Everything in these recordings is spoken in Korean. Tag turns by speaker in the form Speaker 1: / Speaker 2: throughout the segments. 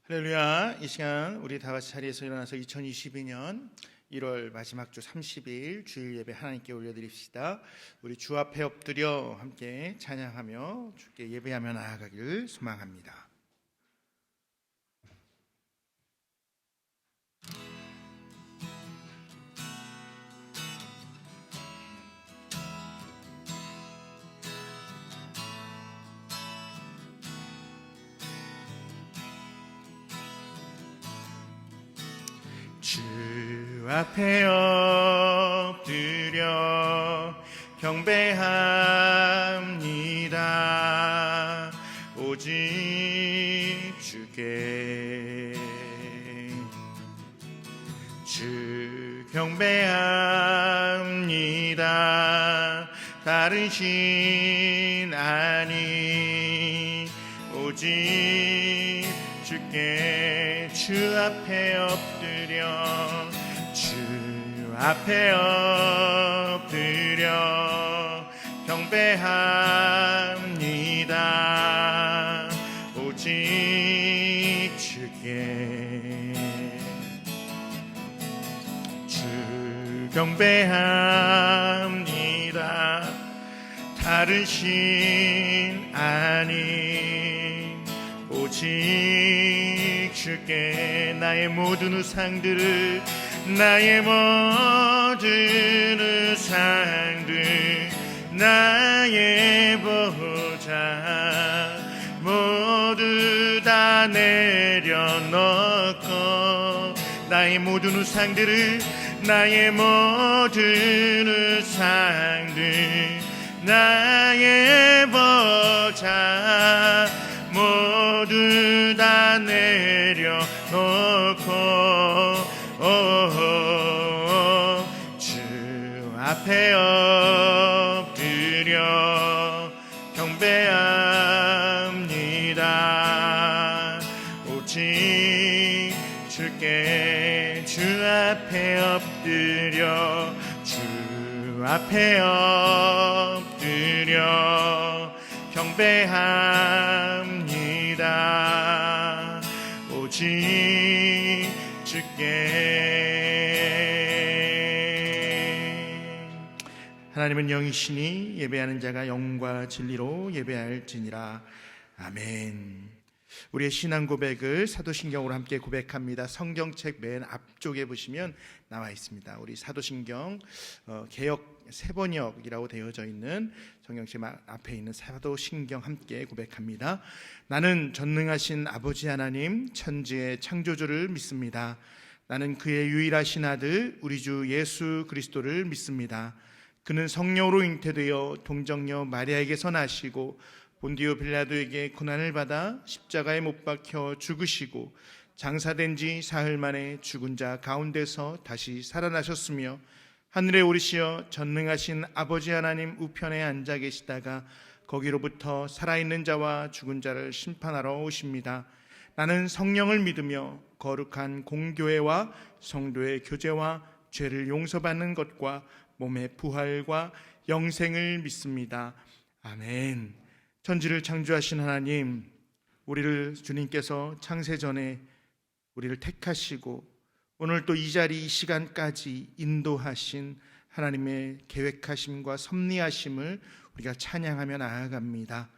Speaker 1: 할렐루야. 이 시간 우리 다 같이 자리에서 일어나서 2022년 1월 마지막 주 30일 주일 예배 하나님께 올려드립시다. 우리 주 앞에 엎드려 함께 찬양하며 주께 예배하며 나아가기를 소망합니다. 주 앞에 엎드려 경배합니다. 오직 주께 주 경배합니다. 다른 신 아니 오직 주께 주 앞에 엎드려 주 앞에 엎드려 경배합니다. 오직 주께 주 경배합니다. 다른 신 아니 오직 주께 나의 모든 우상들을 나의 모든 우상들 나의 보좌 모두 다 내려놓고 나의 모든 우상들을 나의 모든 우상들 나의 보좌 모두 다 내려놓고 주 앞에 엎드려 경배합니다. 오직 주께 주 앞에 엎드려 주 앞에 엎드려 경배합니다. 오직 주께 하나님은 영이시니 예배하는 자가 영과 진리로 예배할지니라. 아멘. 우리의 신앙 고백을 사도신경으로 함께 고백합니다. 성경책 맨 앞쪽에 보시면 나와 있습니다. 우리 사도신경 개역 세번역이라고 되어져 있는 성경책 앞에 있는 사도신경 함께 고백합니다. 나는 전능하신 아버지 하나님 천지의 창조주를 믿습니다. 나는 그의 유일하신 아들 우리 주 예수 그리스도를 믿습니다. 그는 성령으로 잉태되어 동정녀 마리아에게서 나시고 본디오 빌라도에게 고난을 받아 십자가에 못 박혀 죽으시고 장사된 지 사흘 만에 죽은 자 가운데서 다시 살아나셨으며 하늘에 오르시어 전능하신 아버지 하나님 우편에 앉아 계시다가 거기로부터 살아있는 자와 죽은 자를 심판하러 오십니다. 나는 성령을 믿으며 거룩한 공교회와 성도의 교제와 죄를 용서받는 것과 몸의 부활과 영생을 믿습니다. 아멘. 천지를 창조하신 하나님, 우리를 주님께서 창세전에 우리를 택하시고 오늘 또 이 자리 이 시간까지 인도하신 하나님의 계획하심과 섭리하심을 우리가 찬양하며 나아갑니다.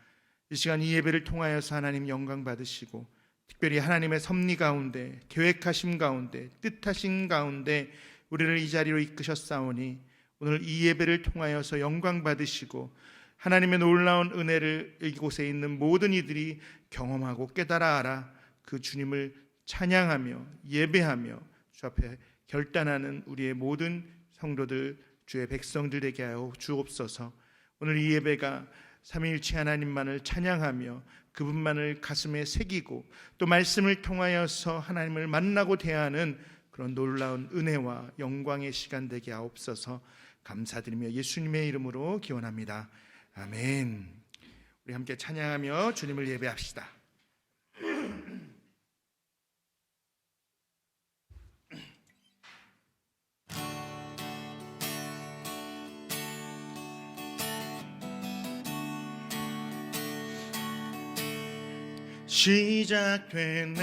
Speaker 1: 이 시간 이 예배를 통하여서 하나님 영광 받으시고 특별히 하나님의 섭리 가운데 계획하심 가운데 뜻하신 가운데 우리를 이 자리로 이끄셨사오니 오늘 이 예배를 통하여서 영광 받으시고 하나님의 놀라운 은혜를 이곳에 있는 모든 이들이 경험하고 깨달아 알아 그 주님을 찬양하며 예배하며 주 앞에 결단하는 우리의 모든 성도들 주의 백성들 되게 하여 주옵소서. 오늘 이 예배가 삼위일체 하나님만을 찬양하며 그분만을 가슴에 새기고 또 말씀을 통하여서 하나님을 만나고 대하는 그런 놀라운 은혜와 영광의 시간 되게 하옵소서. 감사드리며 예수님의 이름으로 기원합니다. 아멘. 우리 함께 찬양하며 주님을 예배합시다. 시작됐네.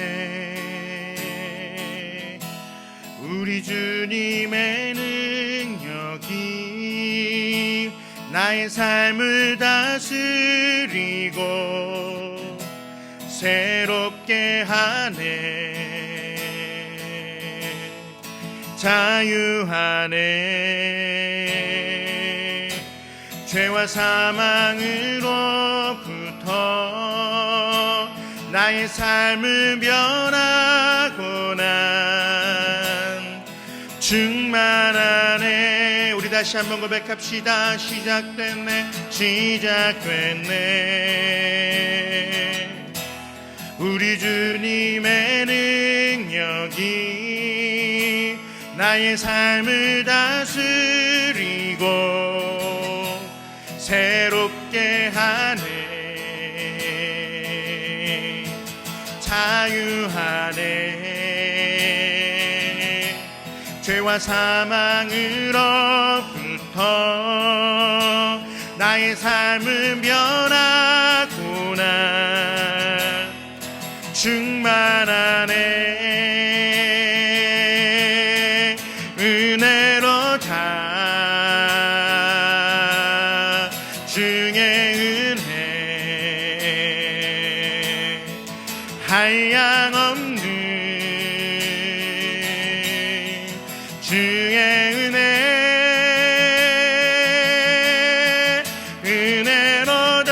Speaker 1: 우리 주님의 능력이 나의 삶을 다스리고 새롭게 하네. 자유하네. 죄와 사망으로부터 나의 삶을 변하고 난 충만하네. 우리 다시 한번 고백합시다. 시작됐네. 시작됐네. 우리 주님의 능력이 나의 삶을 다스리고 새롭게 하네. 자유하네. 죄와 사망으로부터 나의 삶은 변하구나. 충만하네. 은혜로다. 주의 은혜 한량없는 주의 은혜 은혜로다.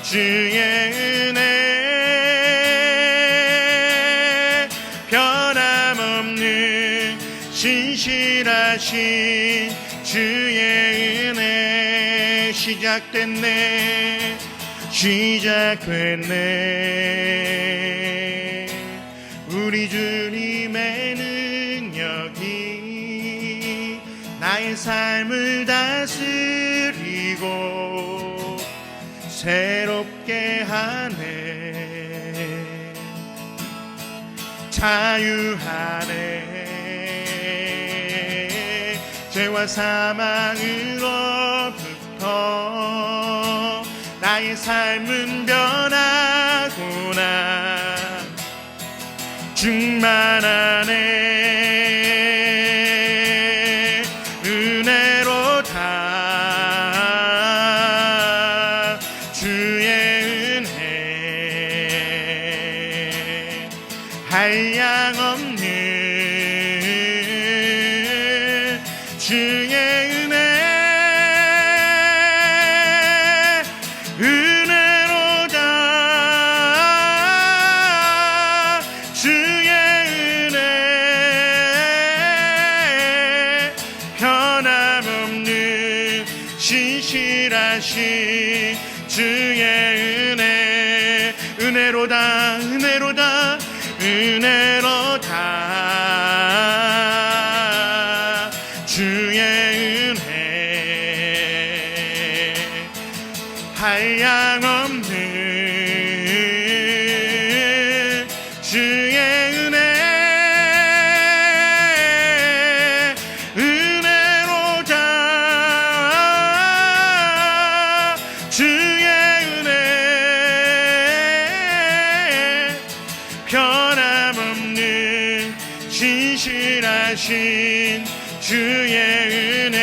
Speaker 1: 주의 은혜 변함없는 신실하신 주의 은혜. 시작됐네. 시작됐네. 우리 주님의 능력이 나의 삶을 다스리고 새롭게 하네. 자유하네. 죄와 사망으로부터 나의 삶은 변하구나. 충만하네. 은혜로다. 주의 은혜 한량없는 주의 은혜 은혜로다. 주의 은혜 변함없는 신실하신 주의 은혜. 은혜로다. 은혜로다. 은혜로다. 주의 은혜 한량없는 주의 은혜 은혜로다. 주의 은혜 변함없는 신실하신 주의 은혜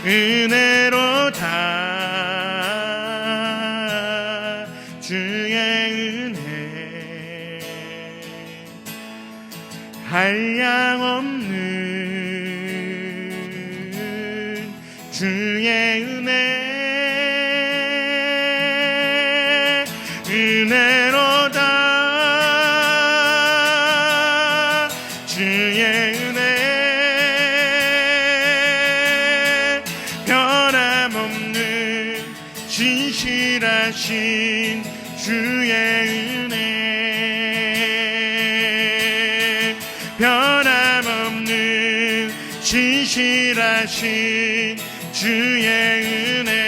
Speaker 1: 은혜로다. 주의 은혜 한량없는 주의 은혜 은혜로다. 주의 은혜 변함없는 신실하신 주의 은혜 변함없는 신실하신 주의 은혜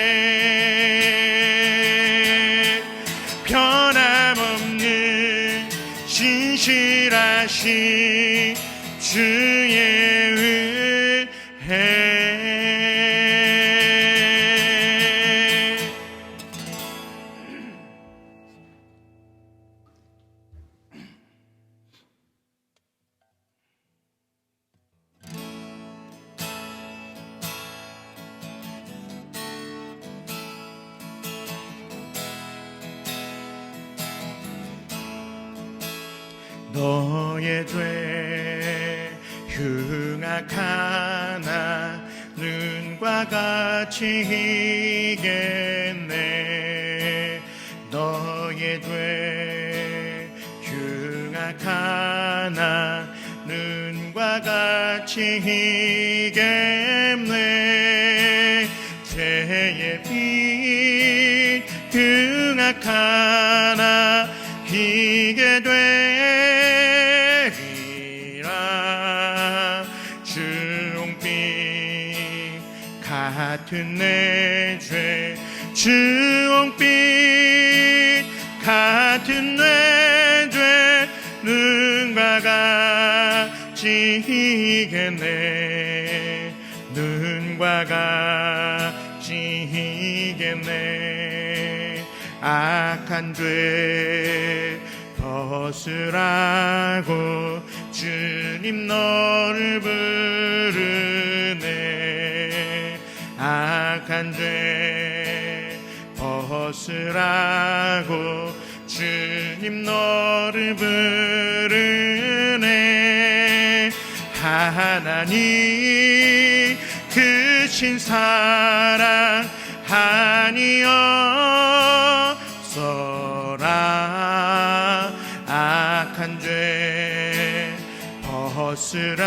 Speaker 1: 변함없는 신실하신 주의 은혜 너의 죄 흉악하나 눈과 같이 희겠네. 너의 죄 흉악하나 눈과 같이 희겠네. 죄의 빛 흉악하나 희게 되리라. 주홍빛 같은 내 죄 주홍빛 같은 내 죄 눈과 같이 희겠네. 눈과 같이 희겠네. 악한 죄 벗으라고 주님 너를 부르네. 악한 죄 벗으라고 주님 너를 부르네. 하나님 크신 사랑 아니었어라. 악한 죄 벗으라고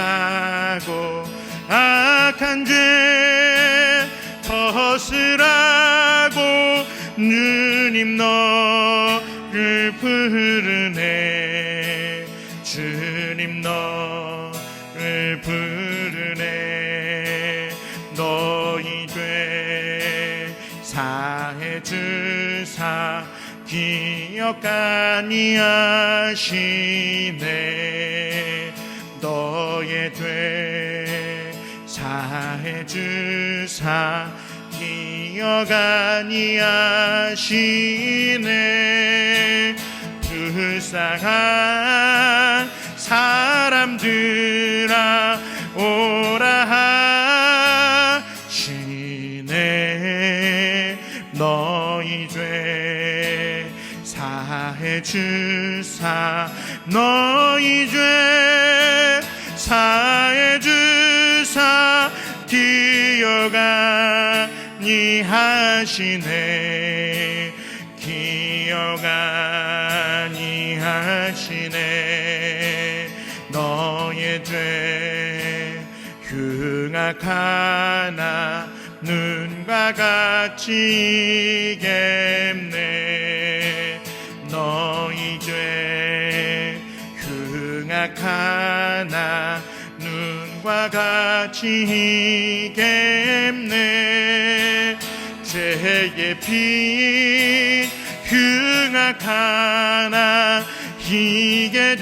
Speaker 1: 악한 죄 벗으라고 주님 너를 부르네. 주님 너를 부르네. 너희 죄 사해 주사 기억 아니하시네. 너의 죄 사해 주사 기억 아니하시네. 불쌍한 사람들아 오라 하시네. 너희 죄 사해 주사 너희 죄 사해 주사 기억 아니하시네. 기억 아니하시네. 너의 죄 흉악하나 눈과 같이 희겠네. 너희 죄 흉악하나 눈과 같이 희겠네. 죄의 빛 흉악하나 희게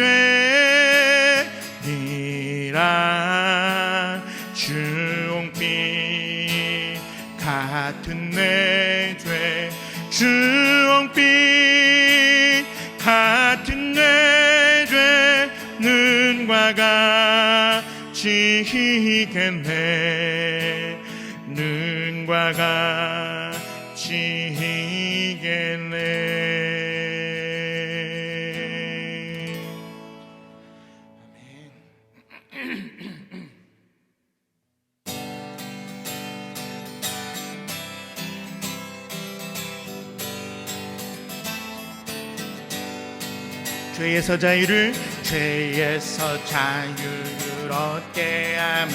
Speaker 1: 되리라. 주홍빛 같은 내 죄 주홍빛 같은 내 죄 눈과 같이 희겠네. 눈과 같이 희겠네. 죄에서 자유를 얻게 함을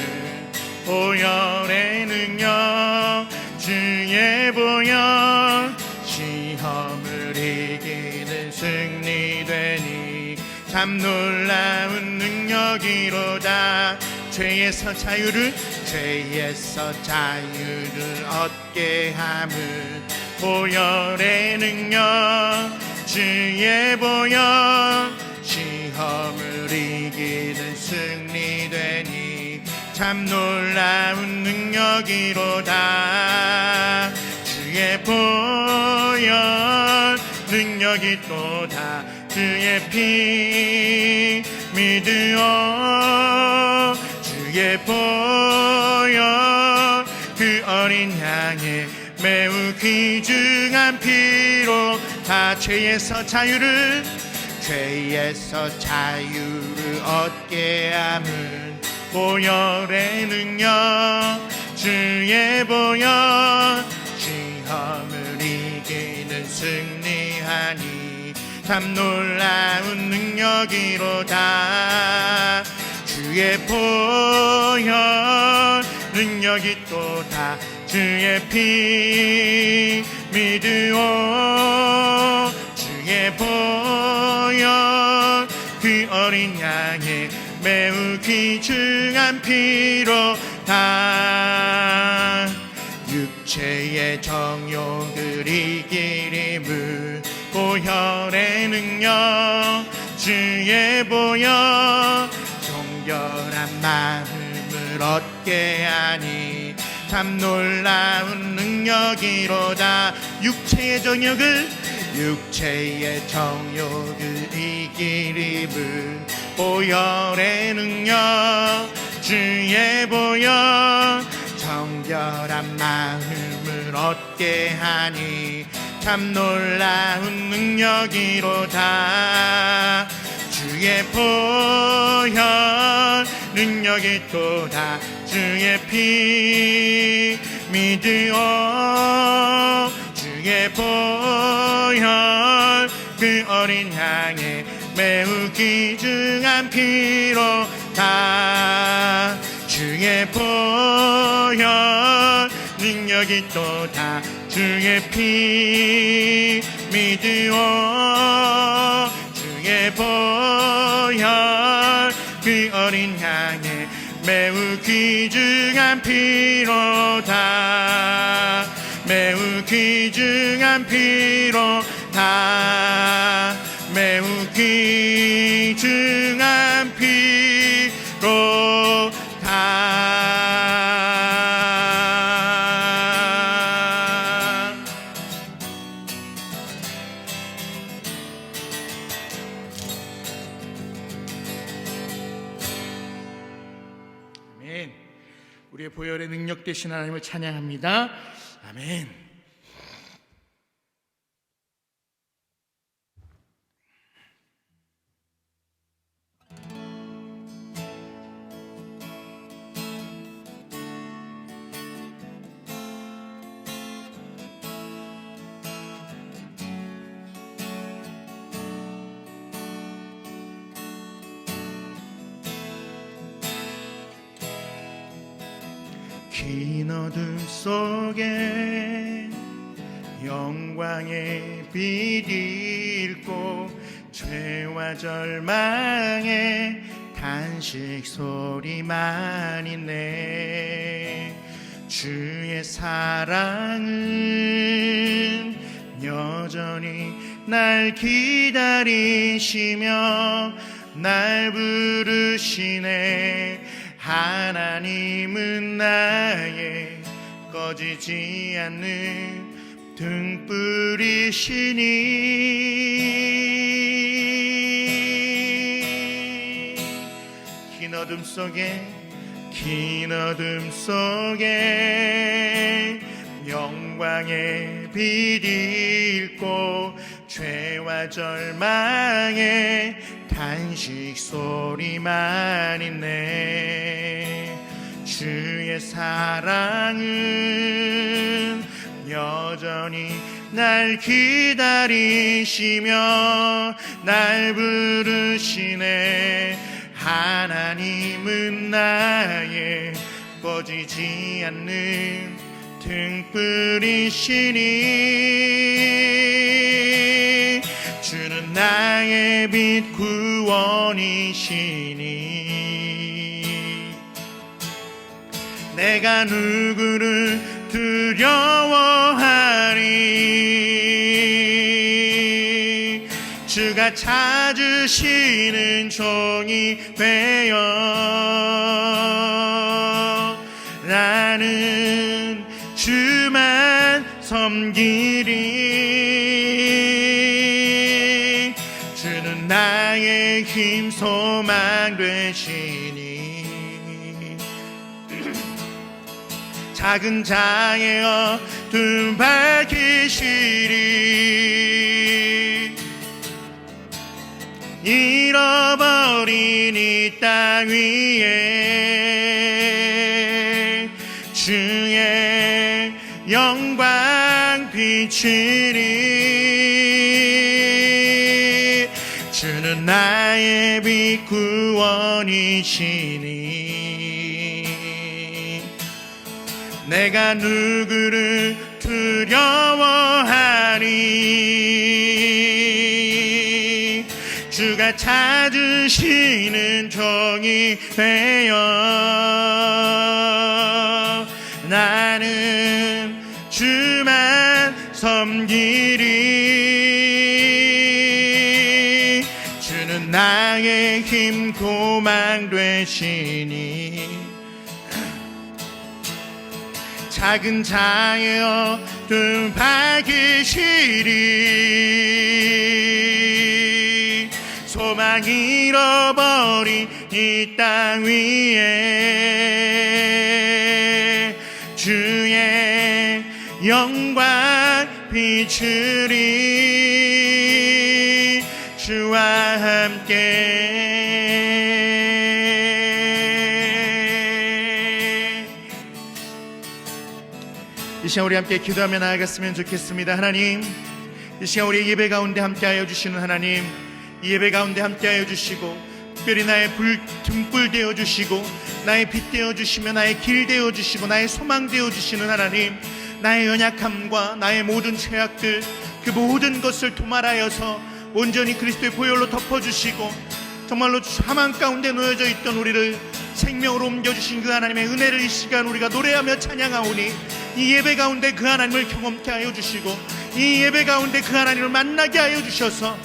Speaker 1: 보혈의 능력 주의 보혈 시험을 이기는 승리되니 참 놀라운 능력이로다. 죄에서 자유를 얻게 함을 보혈의 능력 주의 보혈 시험을 이기는 승리되니 참 놀라운 능력이로다. 주의 보혈 능력이 또다. 주의 피 믿으어 주의 보혈 그 어린 양의 매우 귀중한 피로 다 죄에서 자유를 죄에서 자유를 얻게 함은 보혈의 능력, 주의 보혈, 시험을 이기는 승리하니 참 놀라운 능력이로다. 주의 보혈 능력이 또다. 주의 피 믿으오. 주의 보혈 그 어린 양의 매우 귀중한 피로다. 육체의 정욕을 이기림은 보혈의 능력, 주의 보혈, 정결한 마음을 얻게 하니 참 놀라운 능력이로다. 육체의 정욕을 이기림은 보혈의 능력, 주의 보혈, 정결한 마음을 얻게 하니 참 놀라운 능력이로다. 주의 보혈 능력이 또다. 주의 피 믿으오. 주의 보혈 그 어린 양의 매우 귀중한 피로다. 주의 보혈 능력이 또다. 주의 피 믿으오. 주의 보혈 그 어린 양의 매우 귀중한 피로다. 매우 귀중한 피로다. 매우 귀중한 피로다. 아멘. 우리의 보혈의 능력 되신 하나님을 찬양합니다. 아멘. 긴 어둠 속에 영광의 빛 잃고 죄와 절망의 탄식 소리만 있네. 주의 사랑은 여전히 날 기다리시며 날 부르시네. 하나님은 나의 꺼지지 않는 등불이시니. 긴 어둠 속에 영광의 빛 잃고 죄와 절망의 탄식 소리만 있네. 주의 사랑은 여전히 날 기다리시며 날 부르시네. 하나님은 나의 꺼지지 않는 등불이시니. 주는 나의 빛 구원이시니. 내가 누구를 두려워하리. 주가 찾으시는 종이 되어 나는 주만 섬기리. 주는 나의 힘 소망 되시니. 작은 자의 어둠 밝히시리. 잃어버린 이 땅 위에 주의 영광 비추리. 주는 나의 빛 구원이시니 내가 누구를 두려워하리. 주가 찾으시는 종이 되어 나는 주만 섬기리. 주는 나의 힘 고망 되시니 작은 자의 어둠 밝히시리. 소망 잃어버린 이 땅 위에 주의 영광 비추리. 주와 함께 이 시간 우리 함께 기도하며 나아갔으면 좋겠습니다. 하나님, 이 시간 우리 예배 가운데 함께하여 주시는 하나님, 이 예배 가운데 함께하여 주시고 특별히 나의 등불 되어주시고 나의 빛 되어주시며 나의 길 되어주시고 나의 소망 되어주시는 하나님, 나의 연약함과 나의 모든 죄악들 그 모든 것을 도말하여서 온전히 그리스도의 보혈로 덮어주시고 정말로 사망 가운데 놓여져 있던 우리를 생명으로 옮겨주신 그 하나님의 은혜를 이 시간 우리가 노래하며 찬양하오니 이 예배 가운데 그 하나님을 경험케 하여 주시고 이 예배 가운데 그 하나님을 만나게 하여 주셔서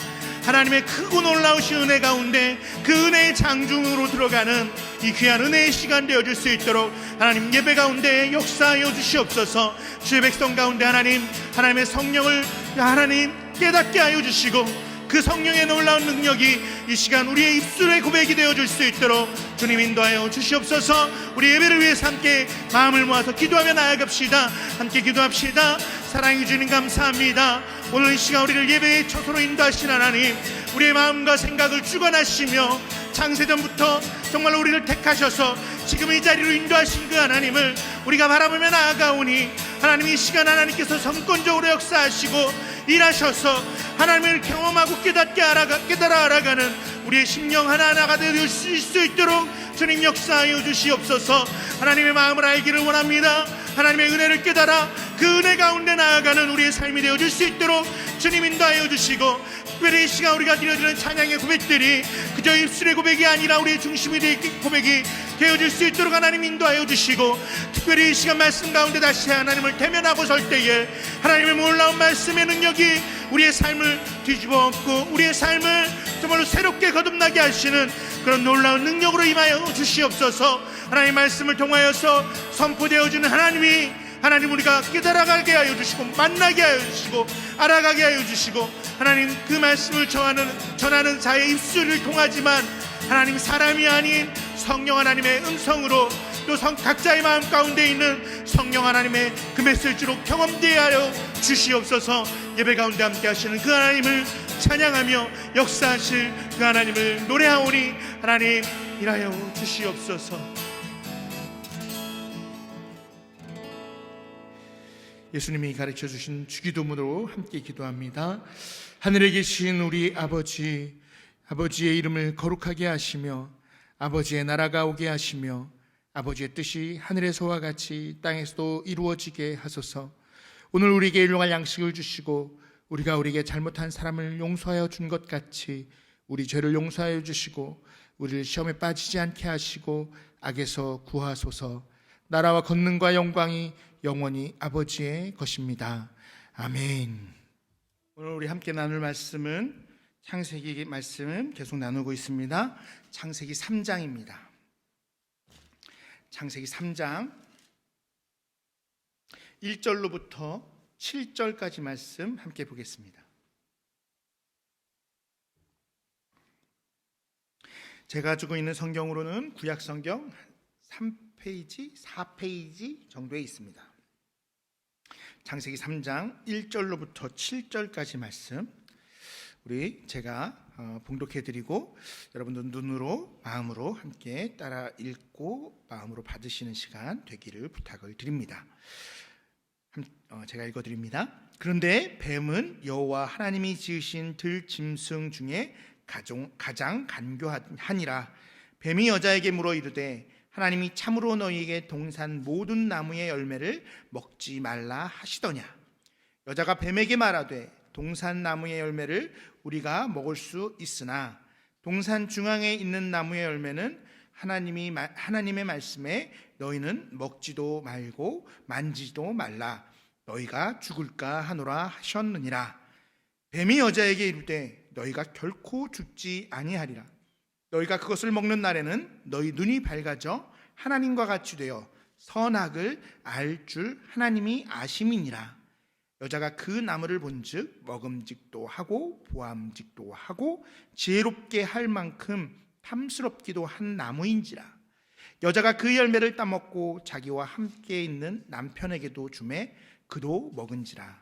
Speaker 1: 하나님의 크고 놀라우신 은혜 가운데 그 은혜의 장중으로 들어가는 이 귀한 은혜의 시간 되어줄 수 있도록 하나님 예배 가운데 역사하여 주시옵소서. 주의 백성 가운데 하나님의 성령을 하나님 깨닫게 하여 주시고 그 성령의 놀라운 능력이 이 시간 우리의 입술의 고백이 되어줄 수 있도록 주님 인도하여 주시옵소서. 우리 예배를 위해서 함께 마음을 모아서 기도하며 나아갑시다. 함께 기도합시다. 사랑해 주님 감사합니다. 오늘 이 시간 우리를 예배의 처소로 인도하신 하나님, 우리의 마음과 생각을 주관하시며 창세전부터 정말 우리를 택하셔서 지금 이 자리로 인도하신 그 하나님을 우리가 바라보며 나아가오니 하나님 이 시간 하나님께서 선권적으로 역사하시고 일하셔서 하나님을 경험하고 깨달아 알아가는 우리의 심령 하나하나가 되어줄 수 있도록 주님 역사하여 주시옵소서. 하나님의 마음을 알기를 원합니다. 하나님의 은혜를 깨달아 그 은혜 가운데 나아가는 우리의 삶이 되어줄 수 있도록 주님 인도하여 주시고 특별히 이 시간 우리가 드려지는 찬양의 고백들이 그저 입술의 고백이 아니라 우리의 중심이 되어 고백이 되어질 수 있도록 하나님 인도하여 주시고 특별히 이 시간 말씀 가운데 다시 하나님을 대면하고 설 때에 하나님의 놀라운 말씀의 능력이 우리의 삶을 뒤집어 엎고 우리의 삶을 정말로 새롭게 거듭나게 하시는 그런 놀라운 능력으로 임하여 주시옵소서. 하나님 말씀을 통하여서 선포되어지는 하나님 우리가 깨달아가게 하여 주시고 만나게 하여 주시고 알아가게 하여 주시고 하나님 그 말씀을 전하는 자의 입술을 통하지만 하나님 사람이 아닌 성령 하나님의 음성으로 또 각자의 마음 가운데 있는 성령 하나님의 그 메시지로 경험되게 하여 주시옵소서. 예배 가운데 함께 하시는 그 하나님을 찬양하며 역사하실 그 하나님을 노래하오니 하나님 일하여 주시옵소서. 예수님이 가르쳐 주신 주기도문으로 함께 기도합니다. 하늘에 계신 우리 아버지, 아버지의 이름을 거룩하게 하시며 아버지의 나라가 오게 하시며 아버지의 뜻이 하늘에서와 같이 땅에서도 이루어지게 하소서. 오늘 우리에게 일용할 양식을 주시고 우리가 우리에게 잘못한 사람을 용서하여 준 것 같이 우리 죄를 용서하여 주시고 우리를 시험에 빠지지 않게 하시고 악에서 구하소서. 나라와 권능과 영광이 영원히 아버지의 것입니다. 아멘. 오늘 우리 함께 나눌 말씀은 창세기 말씀 계속 나누고 있습니다. 창세기 3장입니다. 창세기 3장 1절로부터 7절까지 말씀 함께 보겠습니다. 제가 가지고 있는 성경으로는 구약성경 3페이지, 4페이지 정도에 있습니다. 창세기 3장 1절로부터 7절까지 말씀 제가 봉독해드리고 여러분들 눈으로 마음으로 함께 따라 읽고 마음으로 받으시는 시간 되기를 부탁을 드립니다. 제가 읽어드립니다. 그런데 뱀은 여호와 하나님이 지으신 들짐승 중에 가장 간교하니라. 뱀이 여자에게 물어 이르되 하나님이 참으로 너희에게 동산 모든 나무의 열매를 먹지 말라 하시더냐. 여자가 뱀에게 말하되 동산 나무의 열매를 우리가 먹을 수 있으나 동산 중앙에 있는 나무의 열매는 하나님의 말씀에 너희는 먹지도 말고 만지지도 말라 너희가 죽을까 하노라 하셨느니라. 뱀이 여자에게 이르되 너희가 결코 죽지 아니하리라. 너희가 그것을 먹는 날에는 너희 눈이 밝아져 하나님과 같이 되어 선악을 알 줄 하나님이 아심이니라. 여자가 그 나무를 본즉 먹음직도 하고 보암직도 하고 지혜롭게 할 만큼 탐스럽기도 한 나무인지라. 여자가 그 열매를 따먹고 자기와 함께 있는 남편에게도 주매 그도 먹은지라.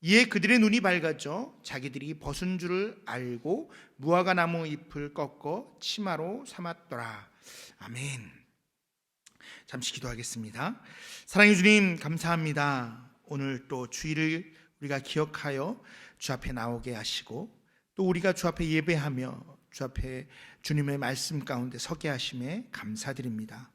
Speaker 1: 이에 그들의 눈이 밝아져 자기들이 벗은 줄을 알고 무화과 나무 잎을 꺾어 치마로 삼았더라. 아멘. 잠시 기도하겠습니다. 사랑의 주님, 감사합니다. 오늘 또 주일을 우리가 기억하여 주 앞에 나오게 하시고 또 우리가 주 앞에 예배하며 주 앞에 주님의 말씀 가운데 서게 하심에 감사드립니다.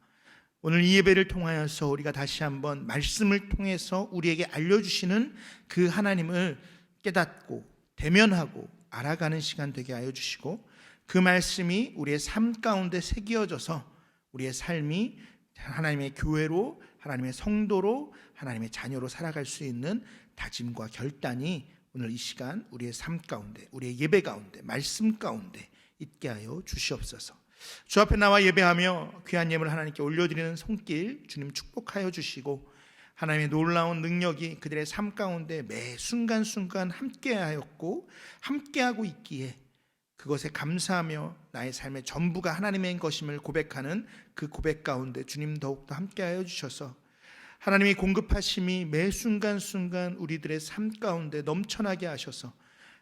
Speaker 1: 오늘 이 예배를 통하여서 우리가 다시 한번 말씀을 통해서 우리에게 알려주시는 그 하나님을 깨닫고 대면하고 알아가는 시간 되게 하여 주시고 그 말씀이 우리의 삶 가운데 새겨져서 우리의 삶이 하나님의 교회로, 하나님의 성도로, 하나님의 자녀로 살아갈 수 있는 다짐과 결단이 오늘 이 시간 우리의 삶 가운데, 우리의 예배 가운데, 말씀 가운데 있게 하여 주시옵소서. 주 앞에 나와 예배하며 귀한 예물을 하나님께 올려드리는 손길 주님 축복하여 주시고 하나님의 놀라운 능력이 그들의 삶 가운데 매 순간순간 함께하였고 함께하고 있기에 그것에 감사하며 나의 삶의 전부가 하나님의 것임을 고백하는 그 고백 가운데 주님 더욱더 함께하여 주셔서 하나님이 공급하심이 매 순간순간 우리들의 삶 가운데 넘쳐나게 하셔서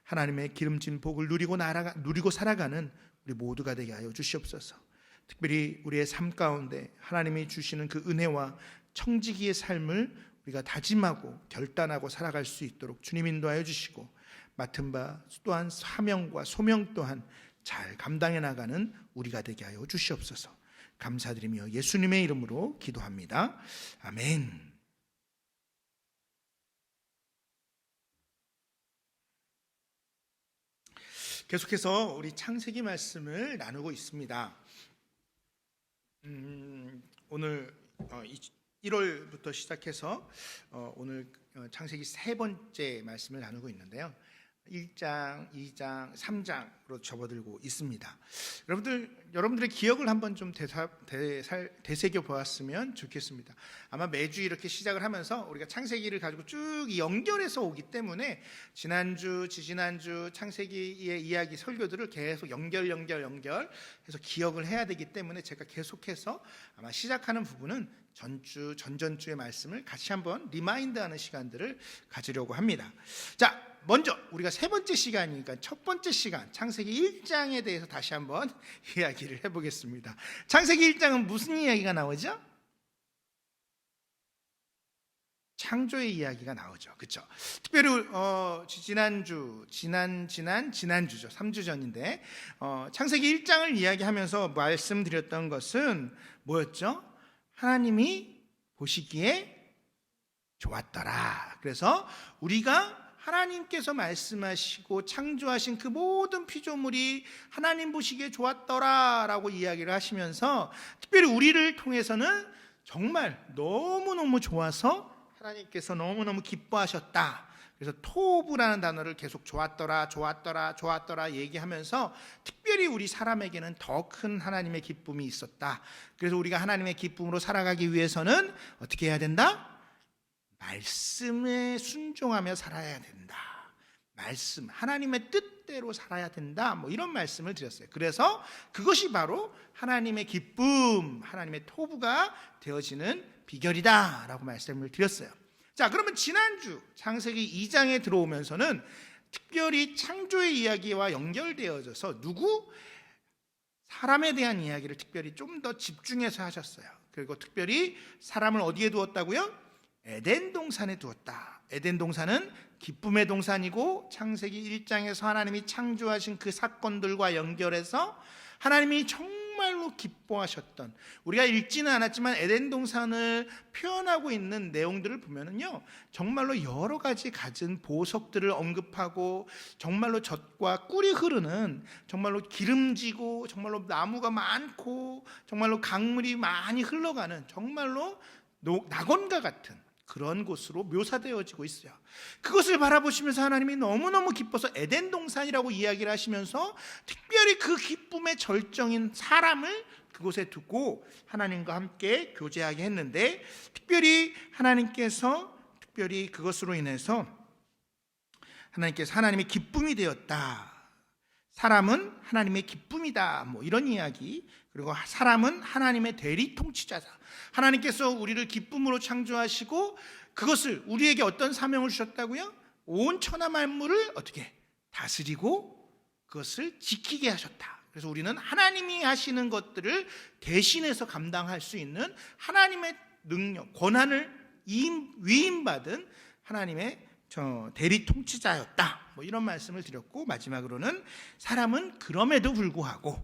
Speaker 1: 하나님의 기름진 복을 누리고 살아가는 우리 모두가 되게 하여 주시옵소서. 특별히 우리의 삶 가운데 하나님이 주시는 그 은혜와 청지기의 삶을 우리가 다짐하고 결단하고 살아갈 수 있도록 주님 인도하여 주시고 맡은 바 또한 사명과 소명 또한 잘 감당해 나가는 우리가 되게 하여 주시옵소서. 감사드리며 예수님의 이름으로 기도합니다. 아멘. 계속해서 우리 창세기 말씀을 나누고 있습니다. 오늘 1월부터 시작해서 오늘 창세기 세 번째 말씀을 나누고 있는데요. 1장, 2장, 3장으로 접어들고 있습니다. 여러분들의 기억을 한번 좀 되새겨 보았으면 좋겠습니다. 아마 매주 이렇게 시작을 하면서 우리가 창세기를 가지고 쭉 연결해서 오기 때문에 지난주, 지지난주 창세기의 이야기 설교들을 계속 연결해서 기억을 해야 되기 때문에 제가 계속해서 아마 시작하는 부분은 전전주의 말씀을 같이 한번 리마인드하는 시간들을 가지려고 합니다. 자, 먼저 우리가 세 번째 시간이니까 첫 번째 시간 창세기 1장에 대해서 다시 한번 이야기를 해보겠습니다. 창세기 1장은 무슨 이야기가 나오죠? 창조의 이야기가 나오죠. 그렇죠? 특별히 지난주죠. 3주 전인데 창세기 1장을 이야기하면서 말씀드렸던 것은 뭐였죠? 하나님이 보시기에 좋았더라. 그래서 우리가 하나님께서 말씀하시고 창조하신 그 모든 피조물이 하나님 보시기에 좋았더라라고 이야기를 하시면서 특별히 우리를 통해서는 정말 너무너무 좋아서 하나님께서 너무너무 기뻐하셨다. 그래서 토부라는 단어를 계속 좋았더라 얘기하면서 특별히 우리 사람에게는 더 큰 하나님의 기쁨이 있었다. 그래서 우리가 하나님의 기쁨으로 살아가기 위해서는 어떻게 해야 된다? 말씀에 순종하며 살아야 된다. 말씀, 하나님의 뜻대로 살아야 된다. 이런 말씀을 드렸어요. 그래서 그것이 바로 하나님의 기쁨, 하나님의 토부가 되어지는 비결이다 라고 말씀을 드렸어요. 자, 그러면 지난주 창세기 2장에 들어오면서는 특별히 창조의 이야기와 연결되어져서 사람에 대한 이야기를 특별히 좀 더 집중해서 하셨어요. 그리고 특별히 사람을 어디에 두었다고요? 에덴 동산에 두었다. 에덴 동산은 기쁨의 동산이고 창세기 1장에서 하나님이 창조하신 그 사건들과 연결해서 하나님이 정말로 기뻐하셨던, 우리가 읽지는 않았지만 에덴 동산을 표현하고 있는 내용들을 보면은요, 정말로 여러 가지 가진 보석들을 언급하고, 정말로 젖과 꿀이 흐르는, 정말로 기름지고 정말로 나무가 많고 정말로 강물이 많이 흘러가는 정말로 낙원과 같은 그런 곳으로 묘사되어지고 있어요. 그것을 바라보시면서 하나님이 너무너무 기뻐서 에덴 동산이라고 이야기를 하시면서 특별히 그 기쁨의 절정인 사람을 그곳에 두고 하나님과 함께 교제하게 했는데, 특별히 하나님께서 특별히 그것으로 인해서 하나님께서 하나님의 기쁨이 되었다. 사람은 하나님의 기쁨이다. 뭐 이런 이야기. 그리고 사람은 하나님의 대리 통치자다. 하나님께서 우리를 기쁨으로 창조하시고 그것을 우리에게 어떤 사명을 주셨다고요? 온 천하 만물을 어떻게 다스리고 그것을 지키게 하셨다. 그래서 우리는 하나님이 하시는 것들을 대신해서 감당할 수 있는 하나님의 능력, 권한을 위임받은 하나님의 대리 통치자였다. 뭐 이런 말씀을 드렸고, 마지막으로는 사람은 그럼에도 불구하고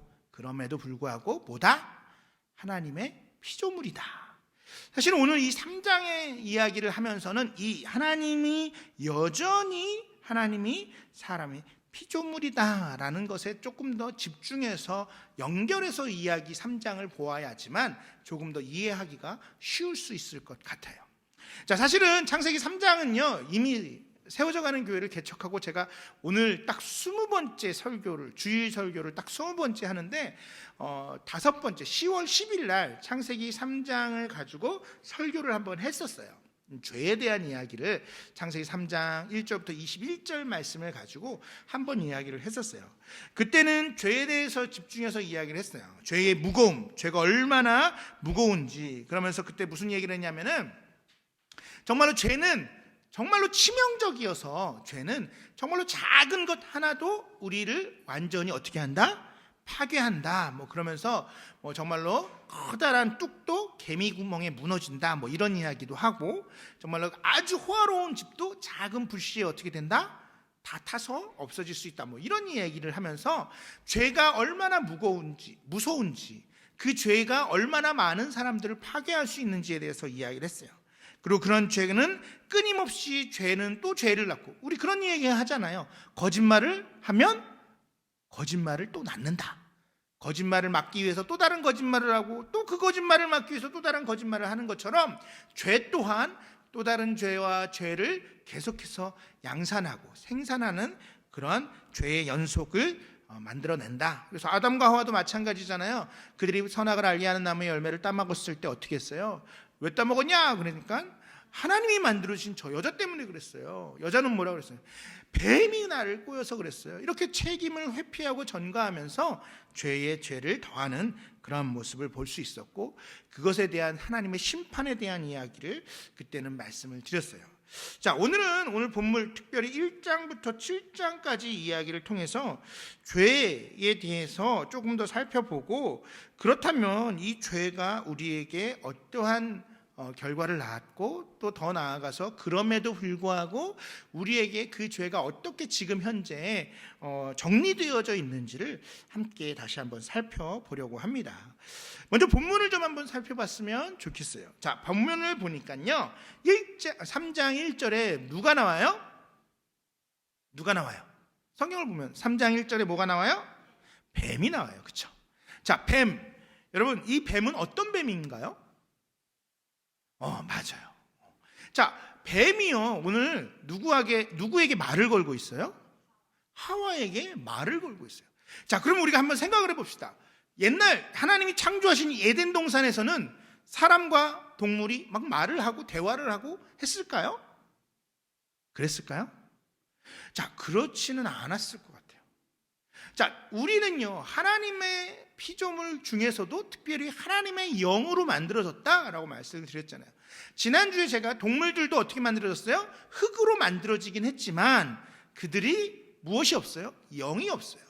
Speaker 1: 뭐다? 하나님의 피조물이다. 사실 오늘 이 3장의 이야기를 하면서는 이 하나님이 여전히 하나님이 사람의 피조물이다라는 것에 조금 더 집중해서 연결해서 이야기 3장을 보아야지만 조금 더 이해하기가 쉬울 수 있을 것 같아요. 자, 사실은 창세기 3장은요 이미 세워져가는 교회를 개척하고 제가 오늘 딱 20번째 설교를, 주일 설교를 딱 20번째 하는데 5번째 10월 10일 날 창세기 3장을 가지고 설교를 한번 했었어요. 죄에 대한 이야기를 창세기 3장 1절부터 21절 말씀을 가지고 한번 이야기를 했었어요. 그때는 죄에 대해서 집중해서 이야기를 했어요. 죄의 무거움, 죄가 얼마나 무거운지. 그러면서 그때 무슨 얘기를 했냐면은 정말로 죄는 정말로 치명적이어서, 죄는 정말로 작은 것 하나도 우리를 완전히 어떻게 한다? 파괴한다. 뭐 그러면서 정말로 커다란 뚝도 개미 구멍에 무너진다. 뭐 이런 이야기도 하고, 정말로 아주 호화로운 집도 작은 불씨에 어떻게 된다? 다 타서 없어질 수 있다. 뭐 이런 이야기를 하면서 죄가 얼마나 무서운지, 그 죄가 얼마나 많은 사람들을 파괴할 수 있는지에 대해서 이야기를 했어요. 그리고 그런 죄는 끊임없이 죄는 또 죄를 낳고, 우리 그런 얘기 하잖아요. 거짓말을 하면 거짓말을 또 낳는다. 거짓말을 막기 위해서 또 다른 거짓말을 하고, 또 그 거짓말을 막기 위해서 또 다른 거짓말을 하는 것처럼 죄 또한 또 다른 죄와 죄를 계속해서 양산하고 생산하는 그런 죄의 연속을 만들어낸다. 그래서 아담과 하와도 마찬가지잖아요. 그들이 선악을 알게 하는 나무의 열매를 따먹었을 때 어떻게 했어요? 왜 따먹었냐? 그러니까 하나님이 만들어주신 저 여자 때문에 그랬어요. 여자는 뭐라고 그랬어요? 뱀이 나를 꼬여서 그랬어요. 이렇게 책임을 회피하고 전가하면서 죄에 죄를 더하는 그런 모습을 볼 수 있었고, 그것에 대한 하나님의 심판에 대한 이야기를 그때는 말씀을 드렸어요. 자, 오늘 본문 특별히 1장부터 7장까지 이야기를 통해서 죄에 대해서 조금 더 살펴보고, 그렇다면 이 죄가 우리에게 어떠한 결과를 낳았고, 또 더 나아가서 그럼에도 불구하고 우리에게 그 죄가 어떻게 지금 현재 정리되어져 있는지를 함께 다시 한번 살펴보려고 합니다. 먼저 본문을 좀 한번 살펴봤으면 좋겠어요. 자, 본문을 보니까요 3장 1절에 누가 나와요? 성경을 보면 3장 1절에 뭐가 나와요? 뱀이 나와요. 그렇죠? 자, 뱀. 여러분, 이 뱀은 어떤 뱀인가요? 맞아요. 자, 뱀이요 오늘 누구에게 말을 걸고 있어요? 하와에게 말을 걸고 있어요. 자, 그럼 우리가 한번 생각을 해봅시다. 옛날 하나님이 창조하신 에덴 동산에서는 사람과 동물이 막 말을 하고 대화를 하고 했을까요? 그랬을까요? 자, 그렇지는 않았을 것 같아요. 자, 우리는요 하나님의 피조물 중에서도 특별히 하나님의 영으로 만들어졌다라고 말씀을 드렸잖아요. 지난주에 제가 동물들도 어떻게 만들어졌어요? 흙으로 만들어지긴 했지만 그들이 무엇이 없어요? 영이 없어요.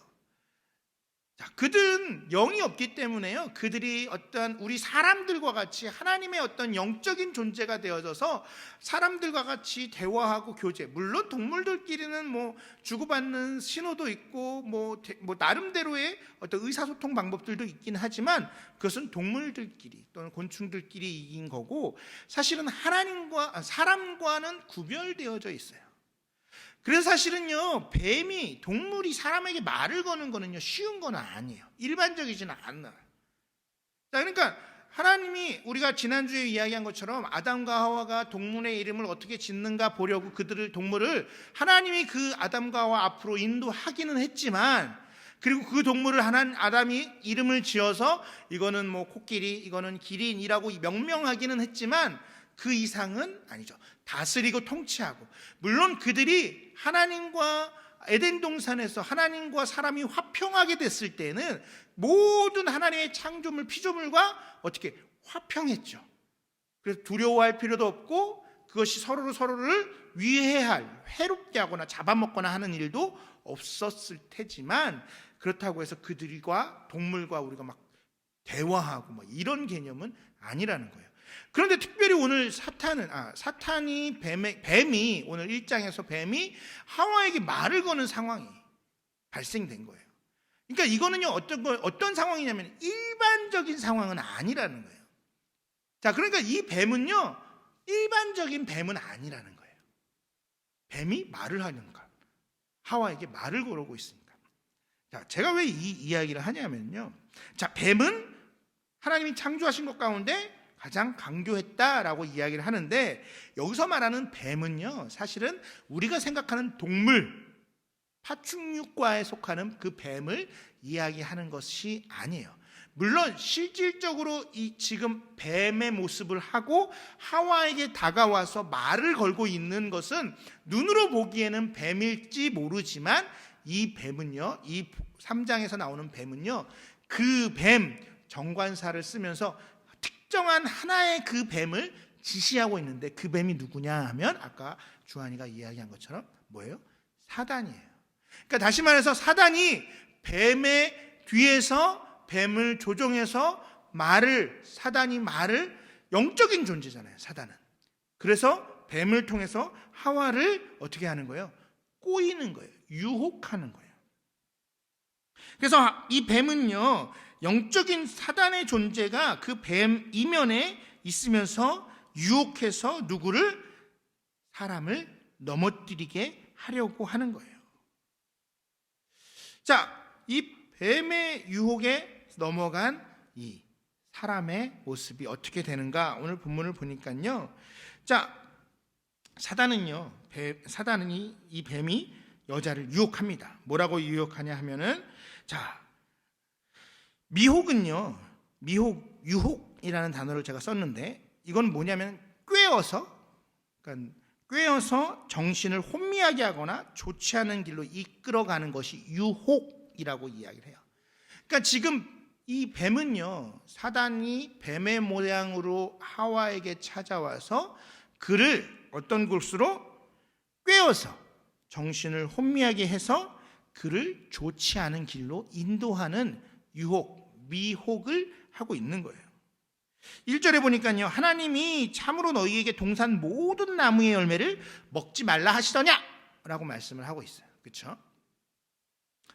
Speaker 1: 자, 그들은 영이 없기 때문에요, 그들이 어떤 우리 사람들과 같이 하나님의 어떤 영적인 존재가 되어져서 사람들과 같이 대화하고 교제, 물론 동물들끼리는 뭐 주고받는 신호도 있고 뭐 나름대로의 어떤 의사소통 방법들도 있긴 하지만 그것은 동물들끼리 또는 곤충들끼리인 거고, 사실은 하나님과 사람과는 구별되어져 있어요. 그래서 사실은요, 뱀이, 동물이 사람에게 말을 거는 거는요 쉬운 건 아니에요. 일반적이지는 않아요. 자, 그러니까 하나님이 우리가 지난주에 이야기한 것처럼 아담과 하와가 동물의 이름을 어떻게 짓는가 보려고 동물을 하나님이 그 아담과 하와 앞으로 인도하기는 했지만, 그리고 그 동물을 아담이 이름을 지어서 이거는 뭐 코끼리, 이거는 기린이라고 명명하기는 했지만 그 이상은 아니죠. 다스리고 통치하고, 물론 그들이 하나님과 에덴 동산에서 하나님과 사람이 화평하게 됐을 때는 모든 하나님의 창조물 피조물과 어떻게 화평했죠. 그래서 두려워할 필요도 없고 그것이 서로를 위해할, 해롭게 하거나 잡아먹거나 하는 일도 없었을 테지만, 그렇다고 해서 그들과 동물과 우리가 막 대화하고 뭐 이런 개념은 아니라는 거예요. 그런데 특별히 오늘 뱀이 오늘 1장에서 뱀이 하와에게 말을 거는 상황이 발생된 거예요. 그러니까 이거는요, 어떤 상황이냐면 일반적인 상황은 아니라는 거예요. 자, 그러니까 이 뱀은요 일반적인 뱀은 아니라는 거예요. 뱀이 말을 하는가, 하와에게 말을 걸고 있으니까. 자, 제가 왜 이 이야기를 하냐면요, 자, 뱀은 하나님이 창조하신 것 가운데 가장 강교했다라고 이야기를 하는데, 여기서 말하는 뱀은요 사실은 우리가 생각하는 동물, 파충류과에 속하는 그 뱀을 이야기하는 것이 아니에요. 물론 실질적으로 이 지금 뱀의 모습을 하고 하와에게 다가와서 말을 걸고 있는 것은 눈으로 보기에는 뱀일지 모르지만, 이 뱀은요, 이 3장에서 나오는 뱀은요, 그 뱀 정관사를 쓰면서 특정한 하나의 그 뱀을 지시하고 있는데, 그 뱀이 누구냐 하면 아까 주한이가 이야기한 것처럼 뭐예요? 사단이에요. 그러니까 다시 말해서 사단이 뱀의 뒤에서 뱀을 조종해서 사단이 말을, 영적인 존재잖아요, 사단은. 그래서 뱀을 통해서 하와를 어떻게 하는 거예요? 꼬이는 거예요. 유혹하는 거예요. 그래서 이 뱀은요, 영적인 사단의 존재가 그 뱀 이면에 있으면서 유혹해서 누구를? 사람을 넘어뜨리게 하려고 하는 거예요. 자, 이 뱀의 유혹에 넘어간 이 사람의 모습이 어떻게 되는가, 오늘 본문을 보니까요, 자, 사단은 이 뱀이 여자를 유혹합니다. 뭐라고 유혹하냐 하면은, 자, 유혹이라는 단어를 제가 썼는데, 이건 뭐냐면 꿰어서 정신을 혼미하게 하거나 좋지 않은 길로 이끌어가는 것이 유혹이라고 이야기를 해요. 그러니까 지금 이 뱀은요, 사단이 뱀의 모양으로 하와에게 찾아와서 그를 어떤 곳으로 꿰어서 정신을 혼미하게 해서 그를 좋지 않은 길로 인도하는 유혹, 미혹을 하고 있는 거예요. 1절에 보니까요, 하나님이 참으로 너희에게 동산 모든 나무의 열매를 먹지 말라 하시더냐? 라고 말씀을 하고 있어요. 그렇죠?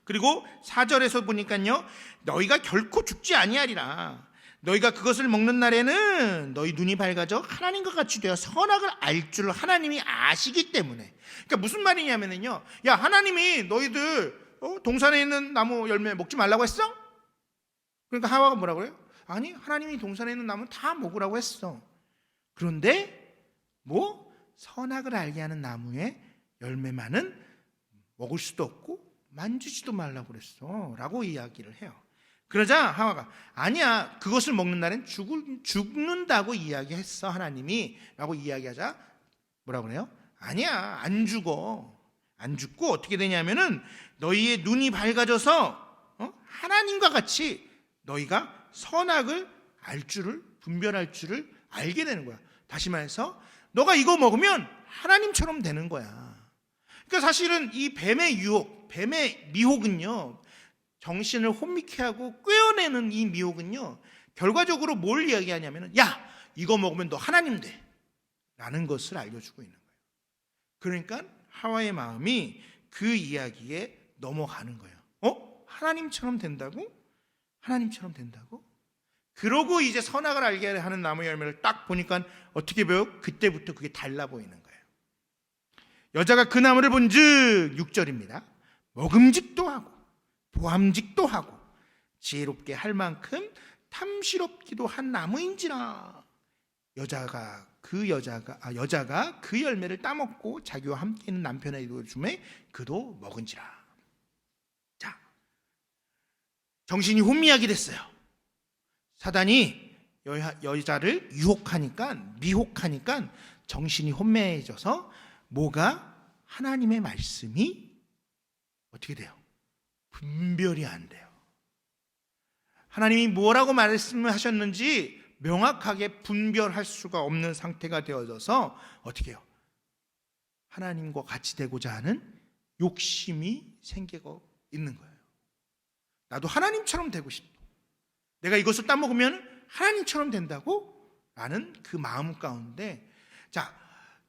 Speaker 1: 그리고 4절에서 보니까요, 너희가 결코 죽지 아니하리라. 너희가 그것을 먹는 날에는 너희 눈이 밝아져 하나님과 같이 되어 선악을 알 줄 하나님이 아시기 때문에. 그러니까 무슨 말이냐면요, 야, 하나님이 너희들 동산에 있는 나무 열매 먹지 말라고 했어? 그러니까 하와가 뭐라고 그래요? 아니, 하나님이 동산에 있는 나무는 다 먹으라고 했어. 그런데 선악을 알게 하는 나무의 열매만은 먹을 수도 없고 만지지도 말라고 그랬어 라고 이야기를 해요. 그러자 하와가 아니야, 그것을 먹는 날엔 죽는다고 이야기했어 하나님이 라고 이야기하자 뭐라고 그래요? 아니야, 안 죽어. 안 죽고 어떻게 되냐면은 너희의 눈이 밝아져서 하나님과 같이 너희가 선악을 분별할 줄을 알게 되는 거야. 다시 말해서 너가 이거 먹으면 하나님처럼 되는 거야. 그러니까 사실은 이 뱀의 유혹, 뱀의 미혹은요, 정신을 혼미케 하고 꿰어내는 이 미혹은요, 결과적으로 뭘 이야기하냐면은, 야, 이거 먹으면 너 하나님 돼 라는 것을 알려주고 있는 거예요. 그러니까 하와의 마음이 그 이야기에 넘어가는 거예요. 하나님처럼 된다고? 하나님처럼 된다고? 그러고 이제 선악을 알게 하는 나무 열매를 딱 보니까 어떻게 보여? 그때부터 그게 달라 보이는 거예요. 여자가 그 나무를 본즉 6절입니다. 먹음직도 하고 보암직도 하고 지혜롭게 할 만큼 탐스럽기도 한 나무인지라. 여자가 그 열매를 따먹고 자기와 함께 있는 남편에게 주매 그도 먹은지라. 자, 정신이 혼미하게 됐어요. 사단이 여자를 미혹하니까 정신이 혼미해져서 뭐가 하나님의 말씀이 어떻게 돼요? 분별이 안 돼요. 하나님이 뭐라고 말씀하셨는지 명확하게 분별할 수가 없는 상태가 되어져서 어떻게 해요? 하나님과 같이 되고자 하는 욕심이 생기고 있는 거예요. 나도 하나님처럼 되고 싶다. 내가 이것을 따먹으면 하나님처럼 된다고? 라는 그 마음 가운데, 자,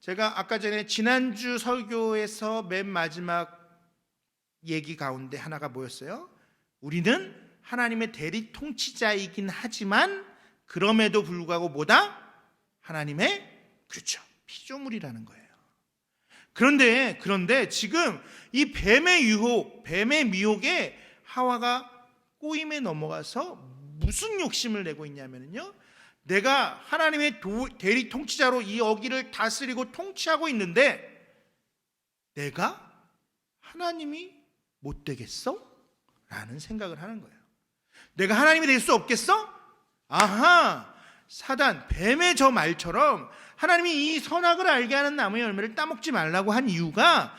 Speaker 1: 제가 아까 전에 지난주 설교에서 맨 마지막 얘기 가운데 하나가 뭐였어요? 우리는 하나님의 대리 통치자이긴 하지만 그럼에도 불구하고 뭐다? 하나님의, 그렇죠, 피조물이라는 거예요. 그런데 지금 이 뱀의 유혹, 뱀의 미혹에 하와가 꼬임에 넘어가서 무슨 욕심을 내고 있냐면요, 내가 하나님의 대리 통치자로 이 어기를 다스리고 통치하고 있는데 내가 하나님이 못 되겠어? 라는 생각을 하는 거예요. 내가 하나님이 될 수 없겠어? 아하, 사단, 뱀의 저 말처럼 하나님이 이 선악을 알게 하는 나무의 열매를 따먹지 말라고 한 이유가